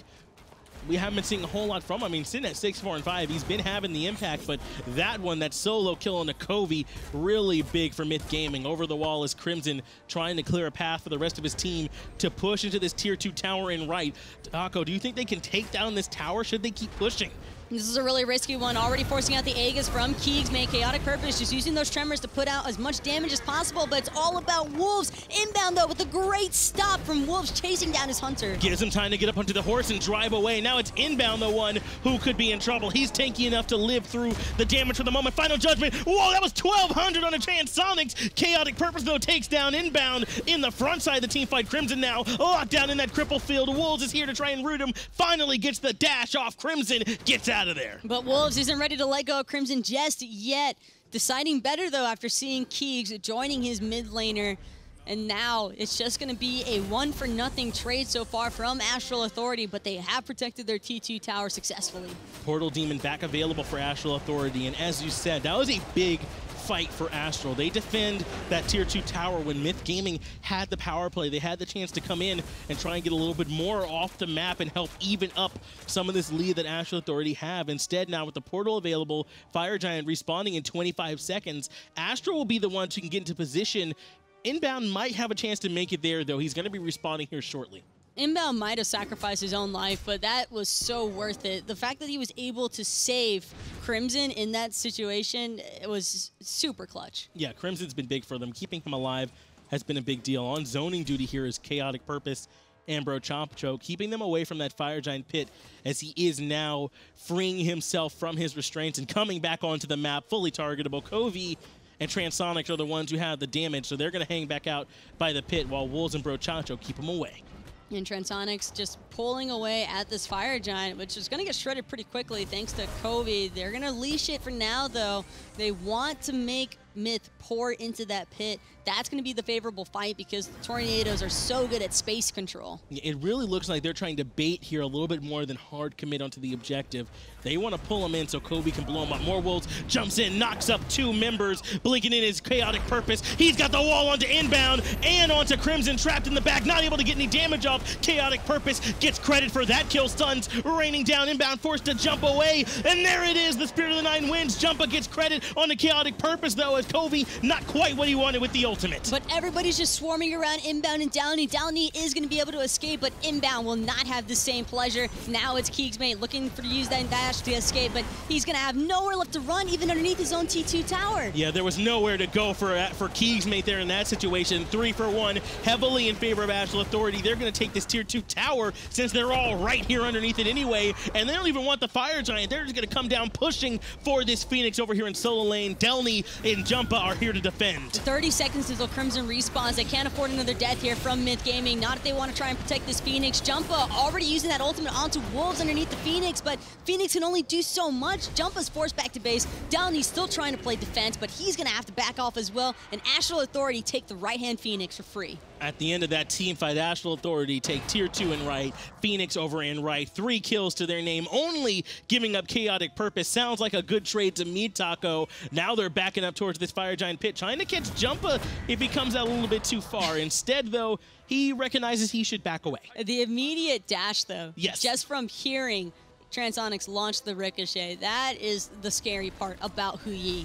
we haven't been seeing a whole lot from him. I mean, sitting at 6, 4, and 5, he's been having the impact, but that one, that solo kill on the Coviiii, really big for Myth Gaming. Over the wall is Crimson trying to clear a path for the rest of his team to push into this Tier 2 tower in right. Taco, do you think they can take down this tower? Should they keep pushing? This is a really risky one, already forcing out the Aegis from KeegsMate. KhaoticPurpose just using those tremors to put out as much damage as possible, but it's all about Wolves. Inbound, though, with a great stop from Wolves chasing down his Hunter. Gives him time to get up onto the horse and drive away. Now it's Inbound, the one who could be in trouble. He's tanky enough to live through the damage for the moment. Final Judgment. Whoa, that was 1,200 on a Transonics. KhaoticPurpose, though, takes down Inbound in the front side of the team fight. Crimson now locked down in that cripple field. Wolves is here to try and root him. Finally gets the dash off. Crimson gets out of there. But Wolves isn't ready to let go of Crimson just yet. Deciding better, though, after seeing Keegs joining his mid laner. And now it's just going to be a 1-for-0 trade so far from Astral Authority, but they have protected their T2 tower successfully. Portal Demon back available for Astral Authority, and as you said, that was a big fight for Astral. They defend that Tier 2 tower when Myth Gaming had the power play. They had the chance to come in and try and get a little bit more off the map and help even up some of this lead that Astral Authority have. Instead, now with the portal available, Fire Giant respawning in 25 seconds, Astral will be the ones who can get into position. Inbound might have a chance to make it there, though. He's going to be respawning here shortly. Inbound might have sacrificed his own life, but that was so worth it. The fact that he was able to save Crimson in that situation, it was super clutch. Yeah, Crimson's been big for them. Keeping him alive has been a big deal. On zoning duty here is KhaoticPurpose and Chomp, keeping them away from that Fire Giant pit, as he is now freeing himself from his restraints and coming back onto the map, fully targetable. Coviiii and Transonics are the ones who have the damage, so they're going to hang back out by the pit while Wolves and Chancho keep him away. And Transonics just pulling away at this Fire Giant, which is going to get shredded pretty quickly thanks to Coviiii. They're going to leash it for now, though. They want to make Myth pour into that pit. That's going to be the favorable fight because the tornadoes are so good at space control. It really looks like they're trying to bait here a little bit more than hard commit onto the objective. They want to pull him in so Coviiii can blow him up. More Wolves jumps in, knocks up 2 members, blinking in his KhaoticPurpose. He's got the wall onto Inbound and onto Crimson, trapped in the back, not able to get any damage off. KhaoticPurpose gets credit for that kill. Stuns raining down. Inbound forced to jump away, and there it is. The Spirit of the Nine wins. Jumpahhh gets credit on the KhaoticPurpose, though, as Coviiii not quite what he wanted with the ultimate. But everybody's just swarming around Inbound and Delnyy. Delnyy is going to be able to escape, but Inbound will not have the same pleasure. Now it's KeegsMate looking to use that dash to escape, but he's going to have nowhere left to run, even underneath his own T2 tower. Yeah, there was nowhere to go for KeegsMate there in that situation. 3 for 1, heavily in favor of Astral Authority. They're going to take this Tier 2 tower since they're all right here underneath it anyway, and they don't even want the Fire Giant. They're just going to come down pushing for this Phoenix over here in solo lane. Delnyy and Jumpahhh are here to defend. 30 seconds until Crimson respawns. They can't afford another death here from Myth Gaming. Not if they want to try and protect this Phoenix. Jumpahhh already using that ultimate onto Wolves underneath the Phoenix, but Phoenix can only do so much. Jumpahh's forced back to base. Delny's still trying to play defense, but he's going to have to back off as well. And Astral Authority take the right-hand Phoenix for free. At the end of that team fight, Astral Authority take tier 2 in right, Phoenix over in right, 3 kills to their name, only giving up KhaoticPurpose. Sounds like a good trade to me, Taco. Now they're backing up towards this Fire Giant pit, trying to catch Jumpahhh if he comes out a little bit too far. Instead, though, he recognizes he should back away. The immediate dash, though, yes, just from hearing Transonics launch the Ricochet, that is the scary part about Coviiii.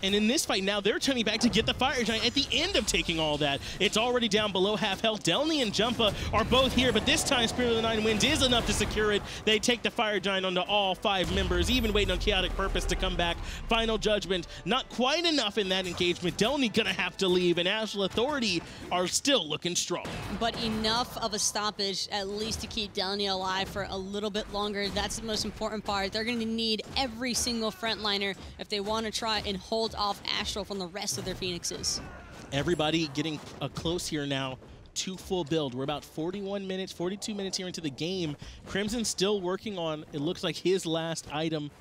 And in this fight now, they're turning back to get the Fire Giant at the end of taking all that. It's already down below half health. Delnyy and Jumpahhh are both here, but this time Spirit of the Nine Winds is enough to secure it. They take the Fire Giant onto all 5 members, even waiting on KhaoticPurpose to come back. Final Judgment, not quite enough in that engagement. Delnyy gonna have to leave, and Astral Authority are still looking strong. But enough of a stoppage, at least to keep Delnyy alive for a little bit longer. That's the most important part. They're gonna need every single frontliner if they want to try and hold off Astral from the rest of their Phoenixes. Everybody getting close here now to full build. We're about 41 minutes, 42 minutes here into the game. Crimson still working on, it looks like, his last item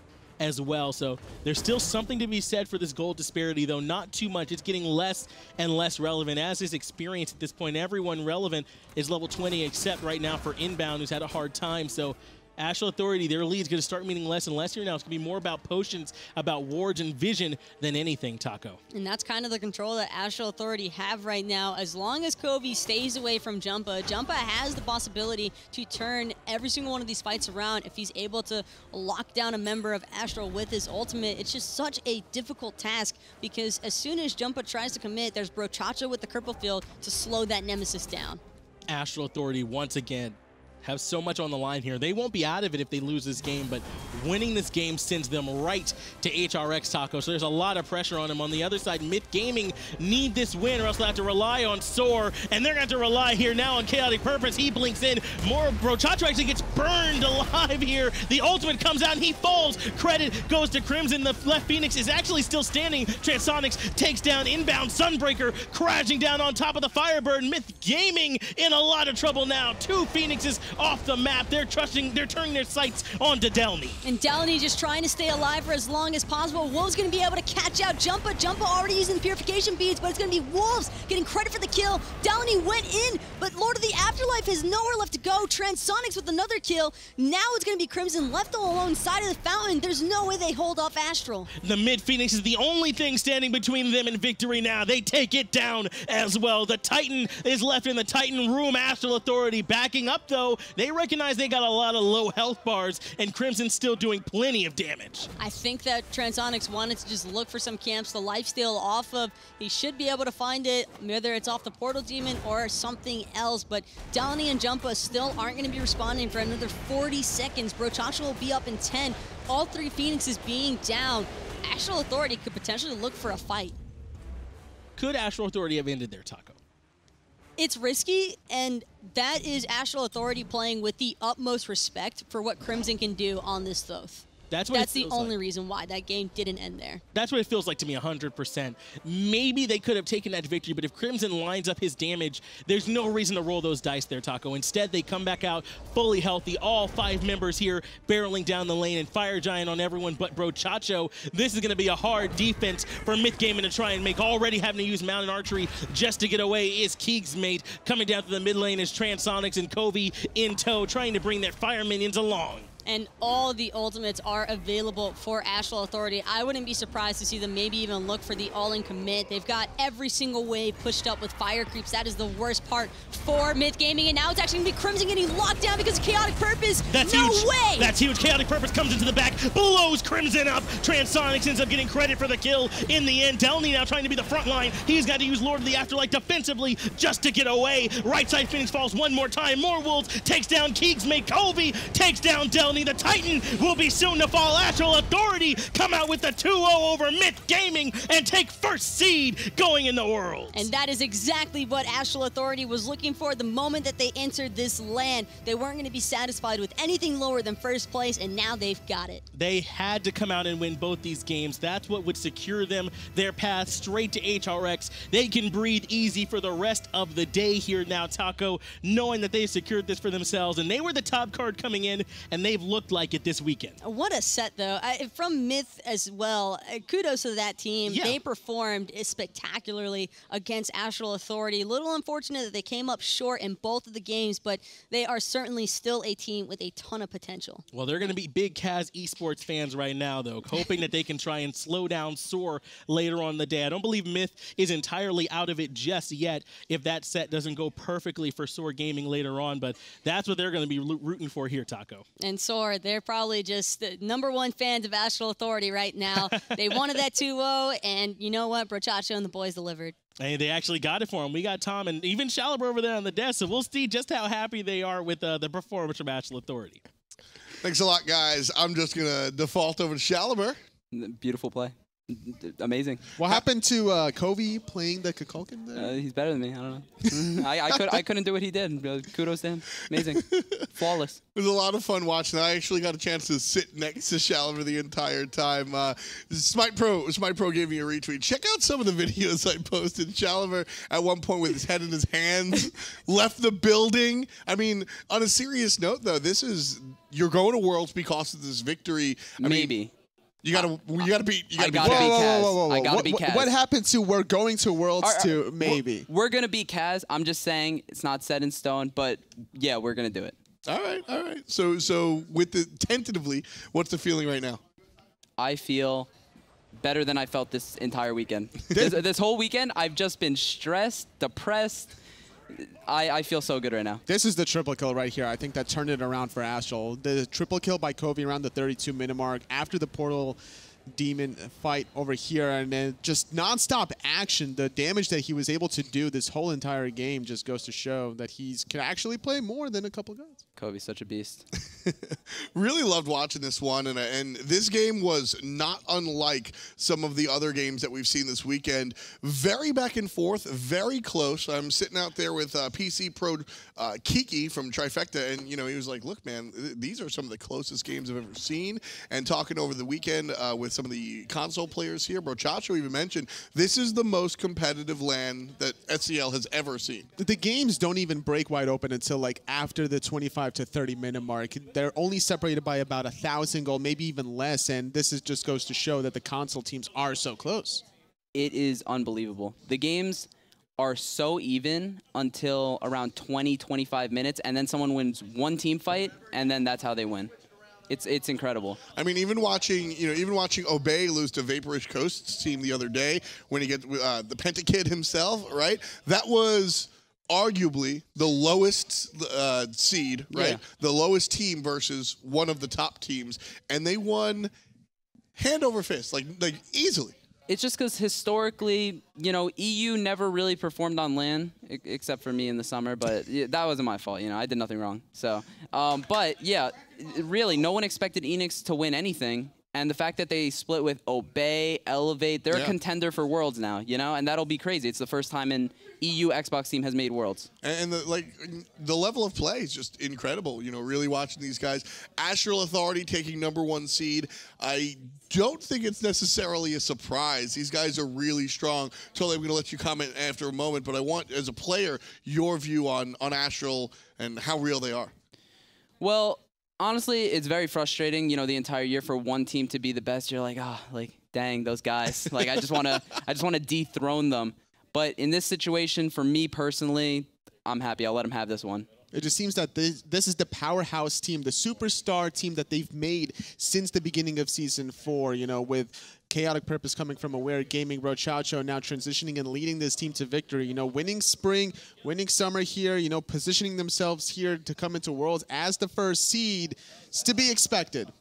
as well. So there's still something to be said for this gold disparity, though not too much. It's getting less and less relevant. As is experience at this point, everyone relevant is level 20, except right now for Inbowned, who's had a hard time. So Astral Authority, their lead's going to start meaning less and less here now. It's going to be more about potions, about wards and vision than anything, Taco. And that's kind of the control that Astral Authority have right now. As long as Coviiii stays away from Jumpahhh, Jumpahhh has the possibility to turn every single one of these fights around if he's able to lock down a member of Astral with his ultimate. It's just such a difficult task because as soon as Jumpahhh tries to commit, there's Brochacho with the Cripple Field to slow that Nemesis down. Astral Authority, once again, have so much on the line here. They won't be out of it if they lose this game, but winning this game sends them right to HRX, Taco. So there's a lot of pressure on them. On the other side, Myth Gaming need this win or else they'll have to rely on Soar, and they're going to have to rely here now on KhaoticPurpose. He blinks in. More Brochacho actually gets burned alive here. The ultimate comes out and he falls. Credit goes to Crimson. The left Phoenix is actually still standing. Transonics takes down Inbound. Sunbreaker crashing down on top of the Firebird. Myth Gaming in a lot of trouble now. 2 Phoenixes off the map. They're turning their sights onto Delnyy. And Delnyy just trying to stay alive for as long as possible. Wolves going to be able to catch out Jumpahhh. Jumpahhh already using the purification beads, but it's going to be Wolves getting credit for the kill. Delnyy went in, but Lord of the Afterlife has nowhere left to go. Transonics with another kill. Now it's going to be Crimson left all alone side of the fountain. There's no way they hold off Astral. The mid Phoenix is the only thing standing between them and victory now. They take it down as well. The Titan is left in the Titan room. Astral Authority backing up, though. They recognize they got a lot of low health bars, and Crimson's still doing plenty of damage. I think that Transonics wanted to just look for some camps to lifesteal off of. He should be able to find it, whether it's off the Portal Demon or something else, but Delnyy and Jumpahhh still aren't going to be responding for another 40 seconds. Brochacho will be up in 10. All 3 Phoenixes being down. Astral Authority could potentially look for a fight. Could Astral Authority have ended their Taco? It's risky, and that is Astral Authority playing with the utmost respect for what Crimson can do on this Thoth. That's the only reason why that game didn't end there. That's what it feels like to me, 100%. Maybe they could have taken that victory, but if Crimson lines up his damage, there's no reason to roll those dice there, Taco. Instead, they come back out fully healthy. All 5 members here barreling down the lane, and Fire Giant on everyone but Brochacho. This is going to be a hard defense for Myth Gaming to try and make. Already having to use mountain archery just to get away is KeegsMate. Coming down to the mid lane is Transonics and Coviiii in tow, trying to bring their fire minions along. And all the ultimates are available for Astral Authority. I wouldn't be surprised to see them maybe even look for the all-in commit. They've got every single wave pushed up with fire creeps. That is the worst part for Myth Gaming. And now it's actually going to be Crimson getting locked down because of KhaoticPurpose. That's no huge. way! That's huge. KhaoticPurpose comes into the back, blows Crimson up. Transonics ends up getting credit for the kill in the end. Delnyy now trying to be the front line. He's got to use Lord of the Afterlife defensively just to get away. Right side Phoenix falls one more time. More Wolves takes down KeegsMate. Coviiii takes down Delnyy. Delnyy, the Titan, will be soon to fall. Astral Authority come out with the 2-0 over Myth Gaming and take first seed going in the Worlds. And that is exactly what Astral Authority was looking for the moment that they entered this land. They weren't going to be satisfied with anything lower than first place, and now they've got it. They had to come out and win both these games. That's what would secure them their path straight to HRX. They can breathe easy for the rest of the day here now, Taco, knowing that they secured this for themselves, and they were the top card coming in, and they've looked like it this weekend. What a set, though. From Myth as well, kudos to that team. Yeah. They performed spectacularly against Astral Authority. A little unfortunate that they came up short in both of the games, but they are certainly still a team with a ton of potential. Well, they're going to be big Kaz esports fans right now, though, hoping that they can try and slow down Soar later on in the day. I don't believe Myth is entirely out of it just yet if that set doesn't go perfectly for Soar Gaming later on, but that's what they're going to be rooting for here, Taco. And Soar, they're probably just the #1 fans of Astral Authority right now. They wanted that 2-0, and you know what? Brochacho and the boys delivered. Hey, they actually got it for him. We got Tom and even Shalaber over there on the desk, so we'll see just how happy they are with the performance from Astral Authority. Thanks a lot, guys. I'm just going to default over to Shalaber. Beautiful play. Amazing. What happened to Coviiii playing the Kukulkan there? He's better than me. I don't know. I couldn't do what he did. Kudos to him. Amazing. Flawless. It was a lot of fun watching. I actually got a chance to sit next to Shalaber the entire time. Smite Pro gave me a retweet. Check out some of the videos I posted. Shalaber, at one point with his head in his hands, left the building. I mean, on a serious note, though, you're going to Worlds because of this victory. Maybe. You gotta beat. I gotta beat Kaz. I gotta beat Kaz. What happened to we're going to Worlds to maybe? We're gonna beat Kaz. I'm just saying it's not set in stone, but yeah, we're gonna do it. All right. So with the tentatively, what's the feeling right now? I feel better than I felt this entire weekend. this whole weekend, I've just been stressed, depressed. I feel so good right now. This is the triple kill right here. I think that turned it around for Astral. The triple kill by Coviiii around the 32-minute mark after the Portal Demon fight over here, and then just non-stop action. The damage that he was able to do this whole entire game just goes to show that he can actually play more than a couple guns. Coviii's such a beast. Really loved watching this one, and this game was not unlike some of the other games that we've seen this weekend. Very back and forth, very close. I'm sitting out there with PC Pro Kiki from Trifecta, and he was like, "Look, man, these are some of the closest games I've ever seen." And talking over the weekend with some of the console players here, Brochacho even mentioned this is the most competitive LAN that SCL has ever seen. The games don't even break wide open until like after the 25 to 30-minute mark. They're only separated by about 1,000 gold, maybe even less, and this just goes to show that the console teams are so close. It is unbelievable. The games are so even until around 20-25 minutes, and then someone wins one team fight, and then that's how they win. It's incredible. I mean, even watching Obey lose to Vaporish Coast's team the other day when he gets the Pentakid himself, right? That was arguably the lowest seed, right? Yeah. The lowest team versus one of the top teams, and they won hand over fist, like easily. It's just because historically, EU never really performed on LAN, except for me in the summer, but that wasn't my fault. I did nothing wrong. So, but yeah, really, no one expected Enix to win anything. And the fact that they split with Obey, Elevate, they're a contender for Worlds now, and that'll be crazy. It's the first time an EU Xbox team has made Worlds. And the level of play is just incredible, really watching these guys. Astral Authority taking #1 seed. I don't think it's necessarily a surprise. These guys are really strong. Totally, I'm going to let you comment after a moment, but I want, as a player, your view on Astral and how real they are. Well, honestly, it's very frustrating, the entire year for one team to be the best. You're like, dang, those guys. I just want to dethrone them. But in this situation, for me personally, I'm happy. I'll let them have this one. It just seems that this is the powerhouse team, the superstar team that they've made since the beginning of Season 4, with KhaoticPurpose coming from Aware Gaming, Brochacho now transitioning and leading this team to victory. Winning spring, winning summer here, positioning themselves here to come into Worlds as the first seed. It's to be expected.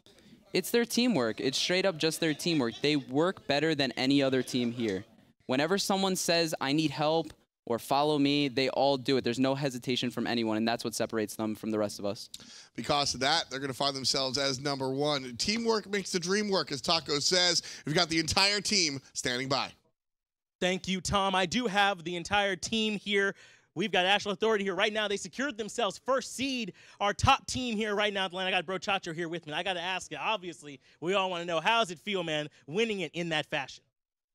It's their teamwork. It's straight up just their teamwork. They work better than any other team here. Whenever someone says, I need help, or follow me. They all do it. There's no hesitation from anyone, and that's what separates them from the rest of us. Because of that, they're going to find themselves as #1. Teamwork makes the dream work, as Taco says. We've got the entire team standing by. Thank you, Tom. I do have the entire team here. We've got Astral Authority here right now. They secured themselves first seed. Our top team here right now, Atlanta. I got Bro Chacho here with me. I got to ask you, obviously, we all want to know, how does it feel, man, winning it in that fashion?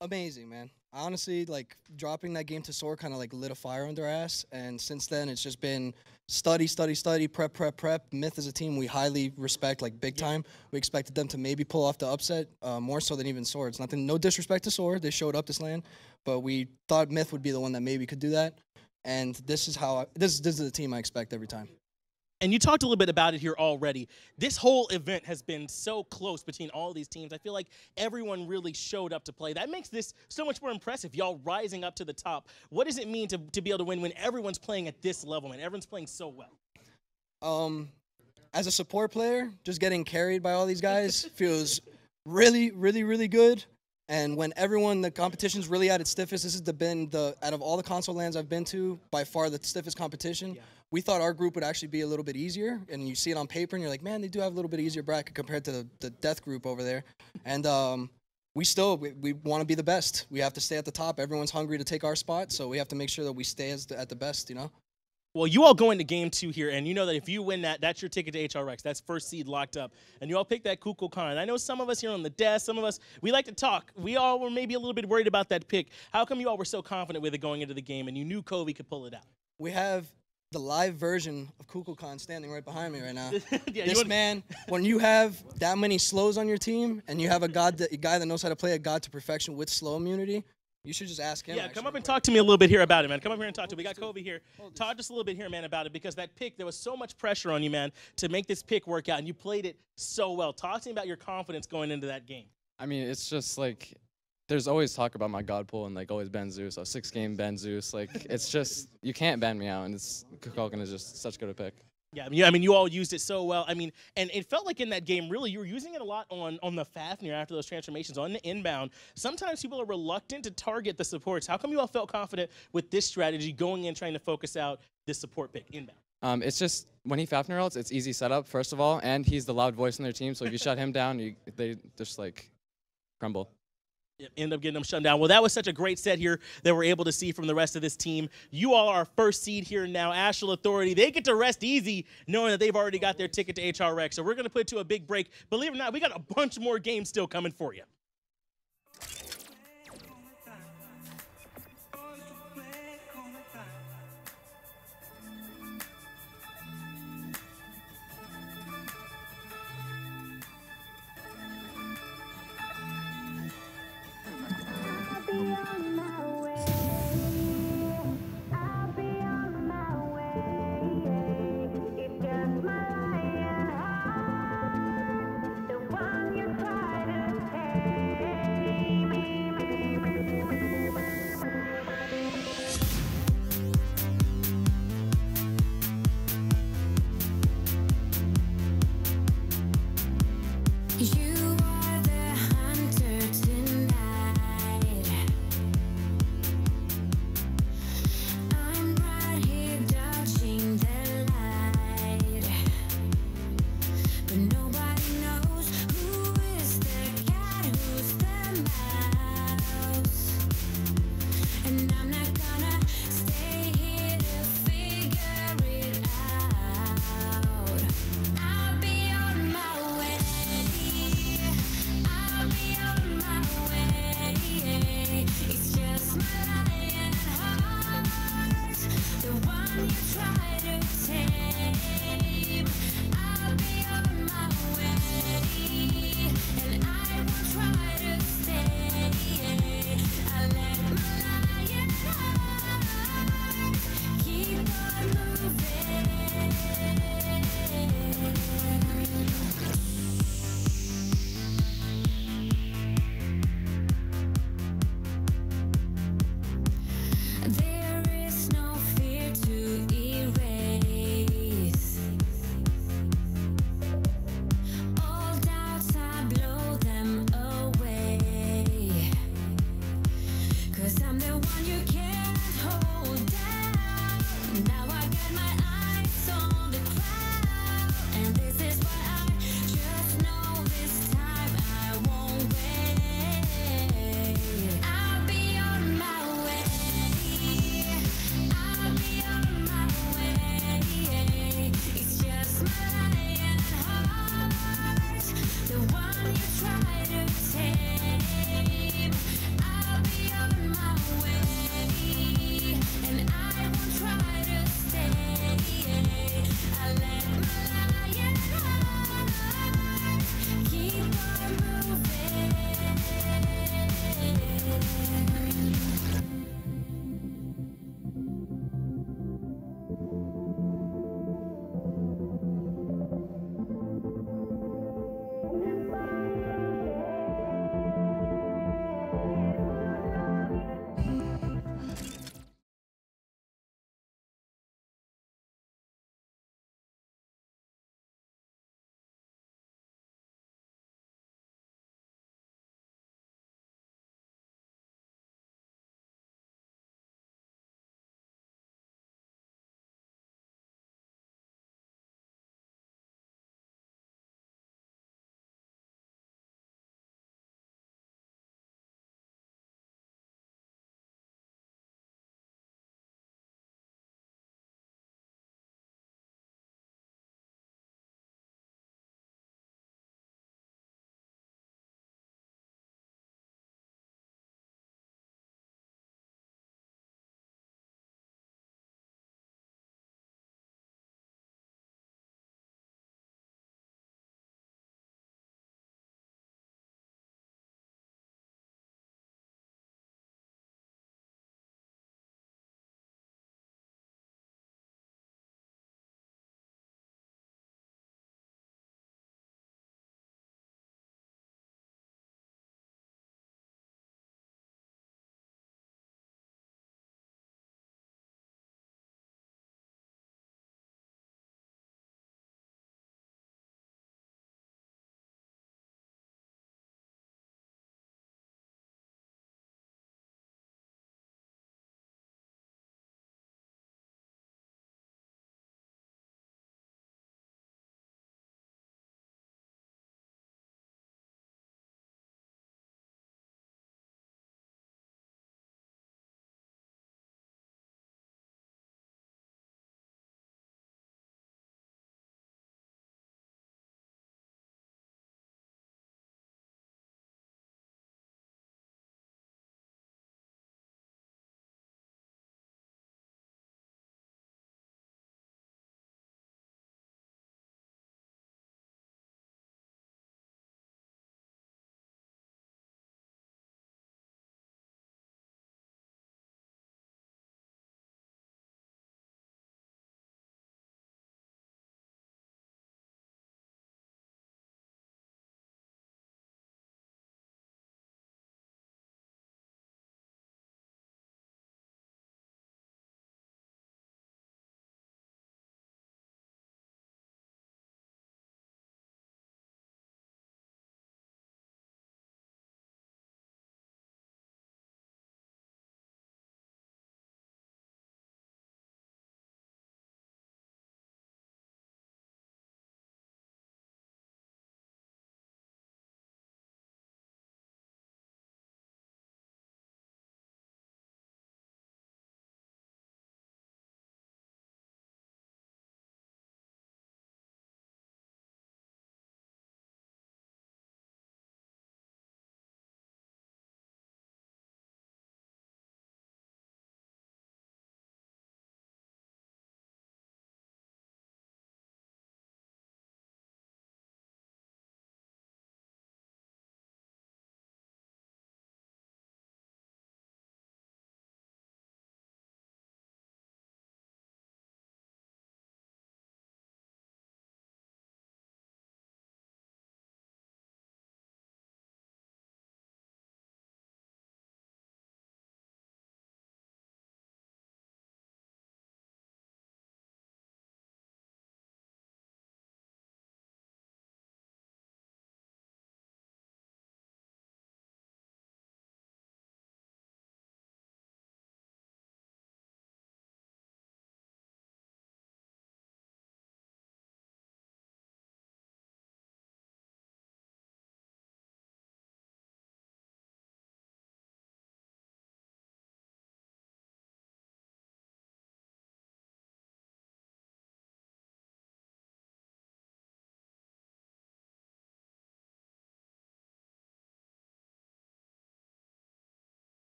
Amazing, man. Honestly, like, dropping that game to Soar kind of like lit a fire under our ass. And since then, it's just been study, prep. Myth as a team we highly respect, like, big time. We expected them to maybe pull off the upset, more so than even Soar. It's nothing, no disrespect to Soar. They showed up this land. But we thought Myth would be the one that maybe could do that. And this is how this is the team I expect every time. And you talked a little bit about it here already. This whole event has been so close between all these teams. I feel like everyone really showed up to play. That makes this so much more impressive, y'all rising up to the top. What does it mean to be able to win when everyone's playing at this level, man? Everyone's playing so well. As a support player, just getting carried by all these guys feels really good. And when the competition's really at its stiffest, this has been out of all the console lands I've been to, by far the stiffest competition. Yeah. We thought our group would actually be a little bit easier, and you see it on paper, and you're like, man, they do have a little bit easier bracket compared to the death group over there. And we want to be the best. We have to stay at the top. Everyone's hungry to take our spot, so we have to make sure that we stay at the best, you know? Well, you all go into game 2 here, and you know that if you win that, that's your ticket to HRX. That's first seed locked up. And you all picked that Kukulkan. I know some of us here on the desk, some of us, we like to talk. We all were maybe a little bit worried about that pick. How come you all were so confident with it going into the game, and you knew Coviiii could pull it out? We have the live version of Kukulkan standing right behind me right now. Yeah, this man, when you have that many slows on your team, and you have a guy that knows how to play a god to perfection with slow immunity, you should just ask him. Yeah, come up and talk to me a little bit here about it, man. Come up here and talk to me. We got Coviiii here. Talk just a little bit here, man, about it, because that pick, there was so much pressure on you, man, to make this pick work out, and you played it so well. Talk to me about your confidence going into that game. I mean, it's just like, there's always talk about my god pool and like always ban Zeus. So 6-game ban Zeus. Like, it's just, you can't ban me out, and Kukulkan is just such good a pick. Yeah, I mean, you all used it so well. I mean, and it felt like in that game, really, you were using it a lot on the Fafnir after those transformations, on the inbound. Sometimes people are reluctant to target the supports. How come you all felt confident with this strategy going in, trying to focus out this support pick inbound? It's just, when he Fafnir ults, it's easy setup, first of all, and he's the loud voice in their team, so if you shut him down, they just, like, crumble. End up getting them shut down. Well, that was such a great set here that we're able to see from the rest of this team. You all are first seed here now. Astral Authority, they get to rest easy knowing that they've already got their ticket to HRX. So we're going to put it to a big break. Believe it or not, we got a bunch more games still coming for you.